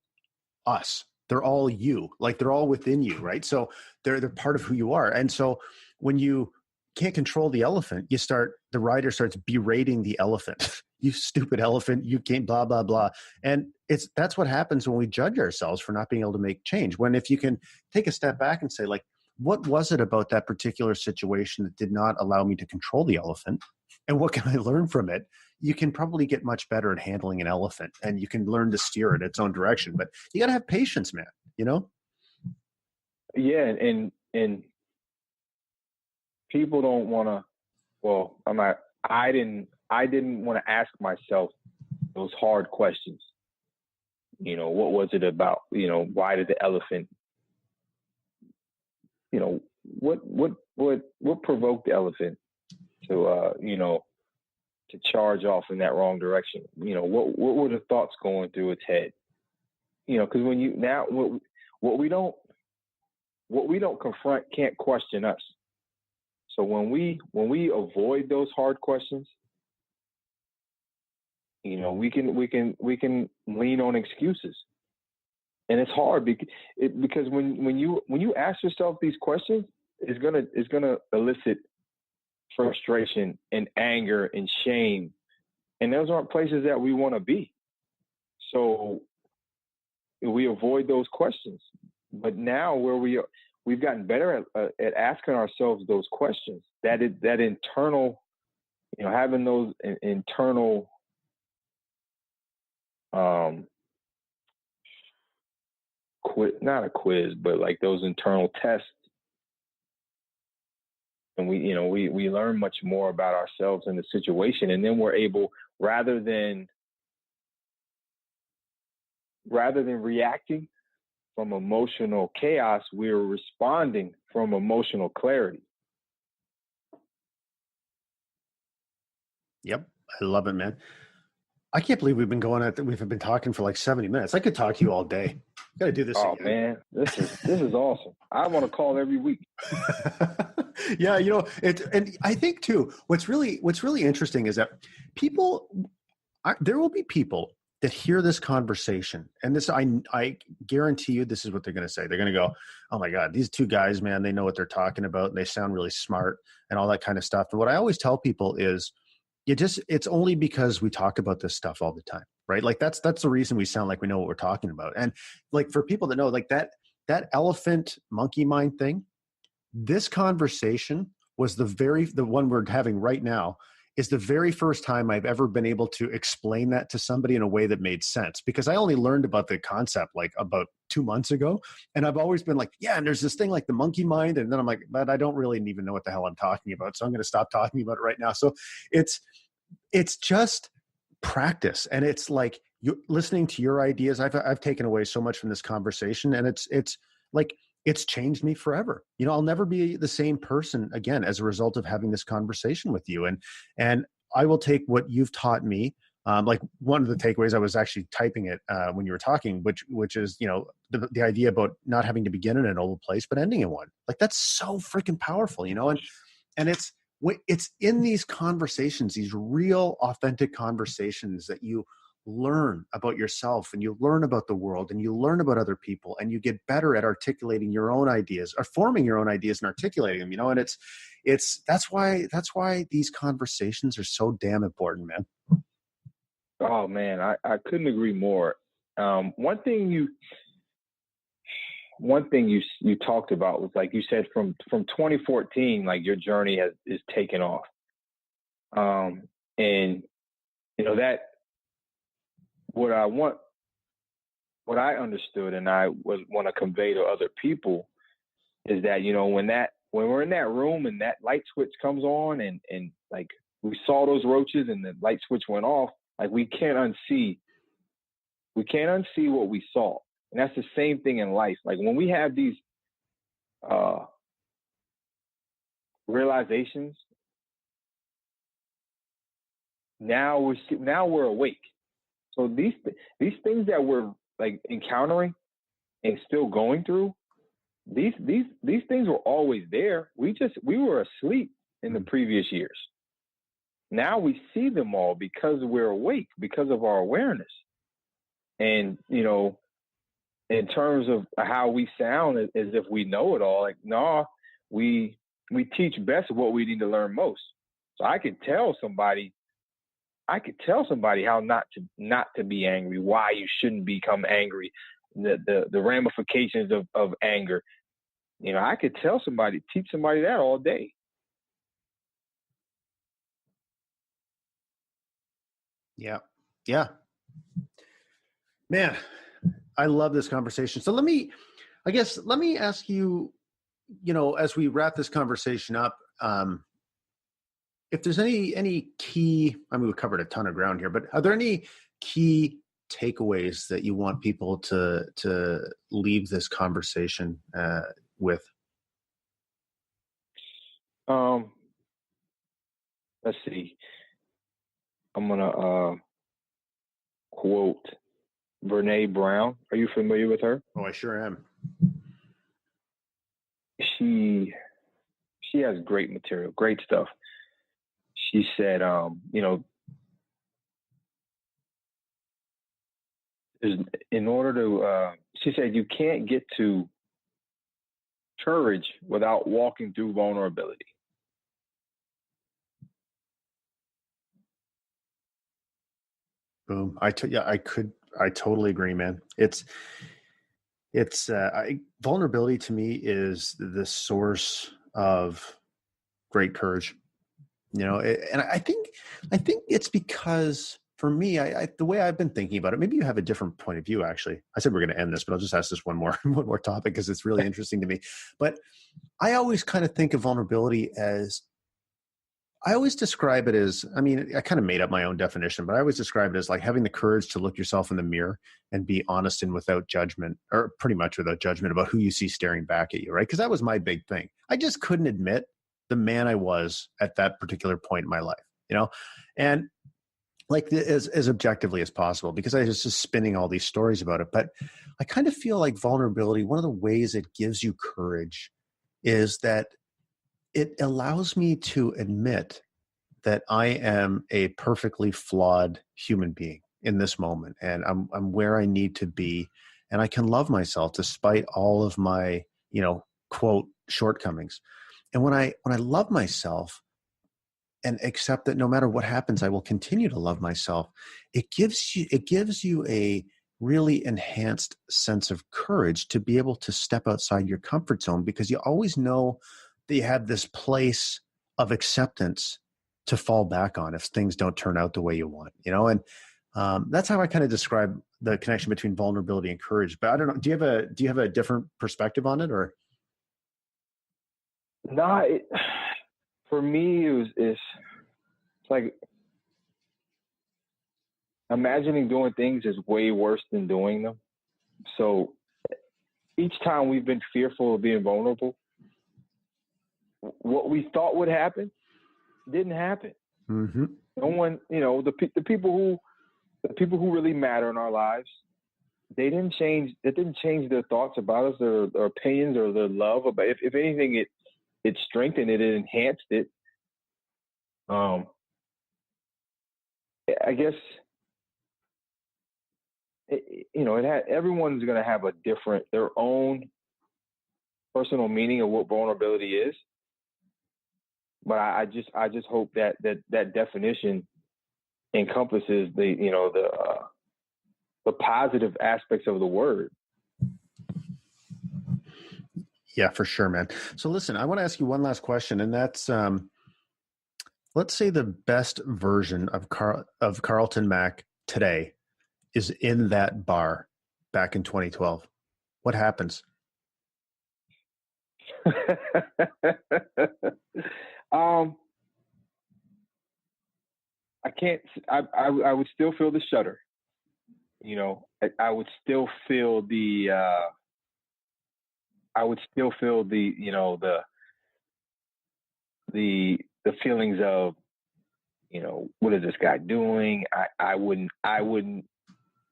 us. They're all you, like they're all within you, right? So they're part of who you are. And so when you can't control the elephant, the rider starts berating the elephant. You stupid elephant, you can't blah, blah, blah. And that's what happens when we judge ourselves for not being able to make change. When if you can take a step back and say, like, what was it about that particular situation that did not allow me to control the elephant? And what can I learn from it? You can probably get much better at handling an elephant, and you can learn to steer it its own direction. But you got to have patience, man, Yeah. And people don't want to, I didn't want to ask myself those hard questions. What was it about? Why did the elephant, what provoked the elephant to charge off in that wrong direction? What were the thoughts going through its head? Because what we don't confront can't question us. So when we avoid those hard questions, we can lean on excuses, and it's hard because when you ask yourself these questions, it's gonna elicit frustration and anger and shame, and those aren't places that we want to be. So we avoid those questions. But now we've gotten better at asking ourselves those questions. That internal, having those internal not a quiz, but like those internal tests. And we learn much more about ourselves and the situation. And then we're able, rather than reacting from emotional chaos, we're responding from emotional clarity. Yep. I love it, man. I can't believe we've been talking for like 70 minutes. I could talk to you all day. Got to do this Oh again. man, this is awesome. I want to call every week. Yeah, and I think too, what's really interesting is that there will be people that hear this conversation, and this I guarantee you, this is what they're going to say. They're going to go, "Oh my God, these two guys, man, they know what they're talking about, and they sound really smart, and all that kind of stuff." And what I always tell people is, it's only because we talk about this stuff all the time, right? Like that's the reason we sound like we know what we're talking about. And like for people that know, like that elephant monkey mind thing, this conversation was the one we're having right now is the very first time I've ever been able to explain that to somebody in a way that made sense, because I only learned about the concept like about 2 months ago. And I've always been like, yeah, and there's this thing like the monkey mind. And then I'm like, but I don't really even know what the hell I'm talking about. So I'm going to stop talking about it right now. So it's just practice. And it's like you listening to your ideas. I've taken away so much from this conversation, and it's like, it's changed me forever. I'll never be the same person again as a result of having this conversation with you. And I will take what you've taught me. Like one of the takeaways, I was actually typing it when you were talking, which is, the idea about not having to begin in an old place, but ending in one. Like that's so freaking powerful, and it's in these conversations, these real authentic conversations, that you learn about yourself, and you learn about the world, and you learn about other people, and you get better at articulating your own ideas, or forming your own ideas and articulating them, and that's why these conversations are so damn important, man. Oh man, I couldn't agree more. One thing you talked about was, like you said, from 2014, like your journey is taken off. And that what I understood and I want to convey to other people is that, when we're in that room and that light switch comes on and like we saw those roaches and the light switch went off, like we can't unsee what we saw. And that's the same thing in life. Like when we have these realizations, now we're awake. So these things that we're like encountering and still going through, these things were always there. We were asleep in the previous years. Now we see them all because we're awake, because of our awareness. And, in terms of how we sound as if we know it all, like, no, we teach best what we need to learn most. So I could tell somebody how not to be angry, why you shouldn't become angry, the ramifications of anger. I could teach somebody that all day. Yeah. Yeah. Man, I love this conversation. So let me ask you, as we wrap this conversation up, if there's any key, we covered a ton of ground here, but are there any key takeaways that you want people to leave this conversation with? Let's see. I'm going to quote Brene Brown. Are you familiar with her? Oh, I sure am. She has great material, great stuff. She said, she said, you can't get to courage without walking through vulnerability. Boom. I totally agree, man. Vulnerability to me is the source of great courage, and I think it's because for me, the way I've been thinking about it, maybe you have a different point of view, actually. I said we're going to end this, but I'll just ask this one more topic because it's really interesting to me. But I always kind of think of vulnerability as, I always describe it as, I kind of made up my own definition, but I always describe it as like having the courage to look yourself in the mirror and be honest and without judgment, or pretty much without judgment, about who you see staring back at you, right? Because that was my big thing. I just couldn't admit the man I was at that particular point in my life, And like as objectively as possible, because I was just spinning all these stories about it. But I kind of feel like vulnerability, one of the ways it gives you courage is that it allows me to admit that I am a perfectly flawed human being in this moment, and I'm where I need to be, and I can love myself despite all of my, quote, shortcomings. And when I love myself and accept that no matter what happens, I will continue to love myself, it gives you a really enhanced sense of courage to be able to step outside your comfort zone, because you always know that you have this place of acceptance to fall back on if things don't turn out the way you want, and that's how I kind of describe the connection between vulnerability and courage. But I don't know, do you have a different perspective on it, or? Nah, for me, it's like imagining doing things is way worse than doing them. So each time we've been fearful of being vulnerable, what we thought would happen didn't happen. Mm-hmm. No one, the people who really matter in our lives, they didn't change. It didn't change their thoughts about us, their opinions, or their love about. If anything, it strengthened it, it enhanced it. I guess everyone's going to have their own personal meaning of what vulnerability is. But I just hope that definition encompasses the positive aspects of the word. Yeah, for sure, man. So listen, I want to ask you one last question, and that's, let's say the best version of Carlton Mack today is in that bar back in 2012. What happens? I can't. I would still feel the shudder. I would still feel the. I would still feel the feelings of, what is this guy doing? I wouldn't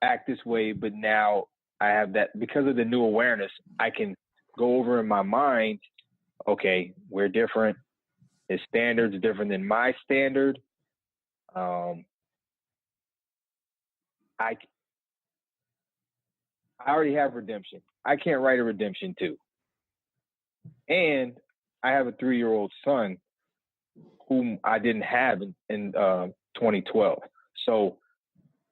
act this way, but now I have that, because of the new awareness, I can go over in my mind, okay, we're different. His standard's different than my standard. I already have redemption. I can't write a redemption too. And I have a 3-year-old son whom I didn't have in 2012. So,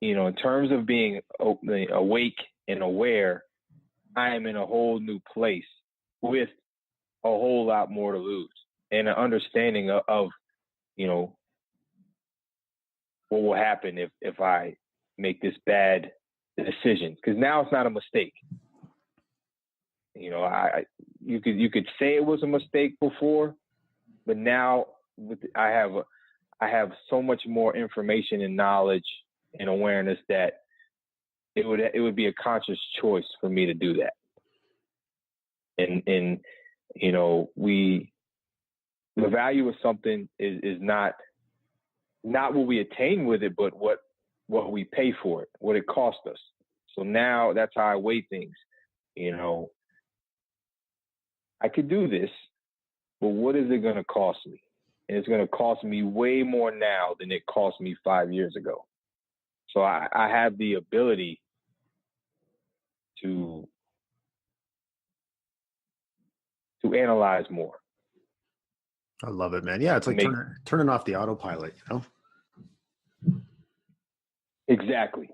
in terms of being awake and aware, I am in a whole new place with a whole lot more to lose, and an understanding of what will happen if I make this bad decision. Because now it's not a mistake. You could say it was a mistake before, but now I have so much more information and knowledge and awareness that it would be a conscious choice for me to do that. And the value of something is not what we attain with it, but what we pay for it, what it cost us. So now that's how I weigh things. I could do this, but what is it going to cost me? And it's going to cost me way more now than it cost me 5 years ago. So I have the ability to analyze more. I love it, man. Yeah, it's like turning off the autopilot, Exactly.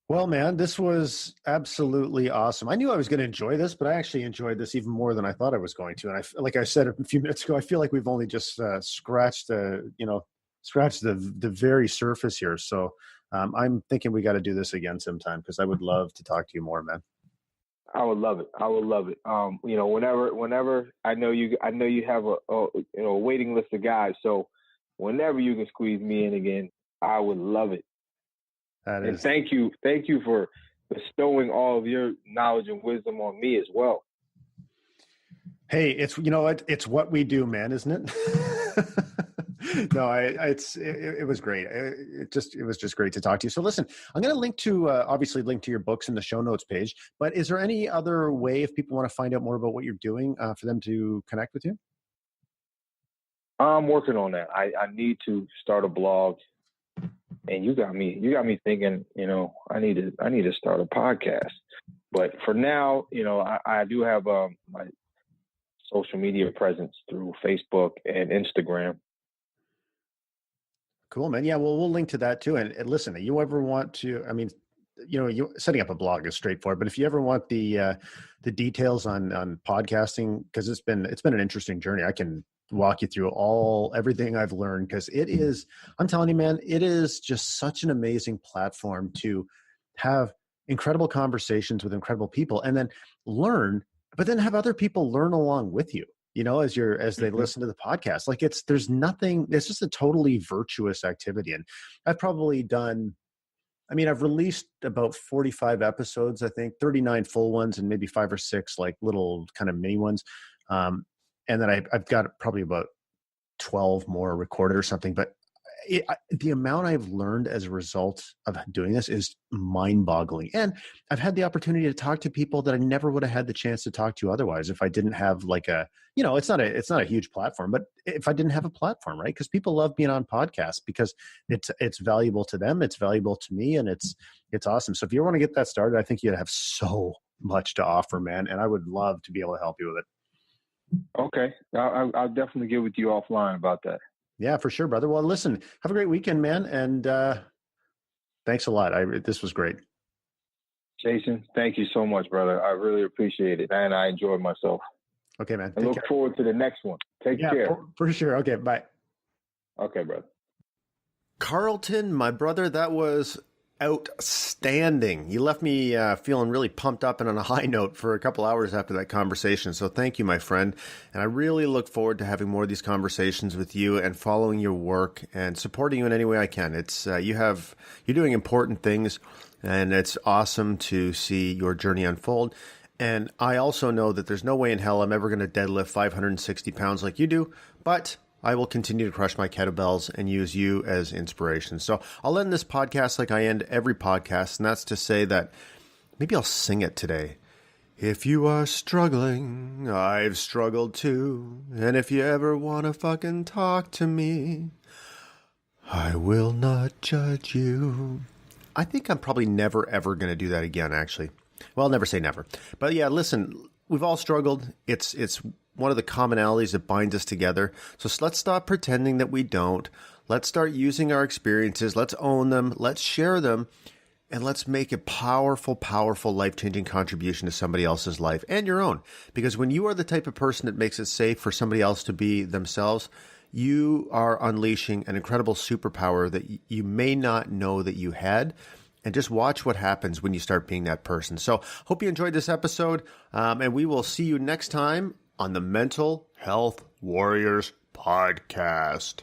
Well, man, this was absolutely awesome. I knew I was going to enjoy this, but I actually enjoyed this even more than I thought I was going to. And like I said a few minutes ago, I feel like we've only just scratched the very surface here. So I'm thinking we got to do this again sometime, because I would love to talk to you more, man. I would love it. Whenever I know you have a waiting list of guys. So whenever you can squeeze me in again, I would love it. And thank you for bestowing all of your knowledge and wisdom on me as well. Hey, it's what we do, man, isn't it? No, it was great. It was just great to talk to you. So listen, I'm going to link to obviously link to your books in the show notes page. But is there any other way if people want to find out more about what you're doing for them to connect with you? I'm working on that. I need to start a blog, and you got me thinking. I need to start a podcast. But for now, I do have my social media presence through Facebook and Instagram. Cool, man. Yeah, well, we'll link to that too. And listen, you ever want to? I mean, setting up a blog is straightforward, but if you ever want the details on podcasting, because it's been an interesting journey, I can walk you through everything I've learned, because I'm telling you, man, it is just such an amazing platform to have incredible conversations with incredible people and then learn, but then have other people learn along with you, as they listen to the podcast. Like it's just a totally virtuous activity. And I've probably I've released about 45 episodes, I think 39 full ones and maybe 5 or 6 like little kind of mini ones. And then I've got probably about 12 more recorded or something. But the amount I've learned as a result of doing this is mind-boggling. And I've had the opportunity to talk to people that I never would have had the chance to talk to otherwise if I didn't have it's not a huge platform, but if I didn't have a platform, right? Because people love being on podcasts because it's valuable to them, it's valuable to me, and it's awesome. So if you want to get that started, I think you'd have so much to offer, man. And I would love to be able to help you with it. Okay. I'll definitely get with you offline about that. Yeah, for sure, brother. Well, listen, have a great weekend, man. And thanks a lot. This was great. Jason, thank you so much, brother. I really appreciate it. And I enjoyed myself. Okay, man. I look forward to the next one. Take care. For sure. Okay, bye. Okay, brother. Carlton, my brother, that was outstanding. You left me feeling really pumped up and on a high note for a couple hours after that conversation. So thank you, my friend. And I really look forward to having more of these conversations with you and following your work and supporting you in any way I can. It's you're doing important things, and it's awesome to see your journey unfold. And I also know that there's no way in hell I'm ever going to deadlift 560 pounds like you do, but I will continue to crush my kettlebells and use you as inspiration. So I'll end this podcast like I end every podcast, and that's to say that maybe I'll sing it today. If you are struggling, I've struggled too. And if you ever want to fucking talk to me, I will not judge you. I think I'm probably never, ever going to do that again, actually. Well, I'll never say never. But yeah, listen, we've all struggled. It's one of the commonalities that binds us together. So let's stop pretending that we don't. Let's start using our experiences. Let's own them. Let's share them. And let's make a powerful, powerful, life-changing contribution to somebody else's life and your own. Because when you are the type of person that makes it safe for somebody else to be themselves, you are unleashing an incredible superpower that you may not know that you had. And just watch what happens when you start being that person. So hope you enjoyed this episode. And we will see you next time on the Mental Health Warriors podcast.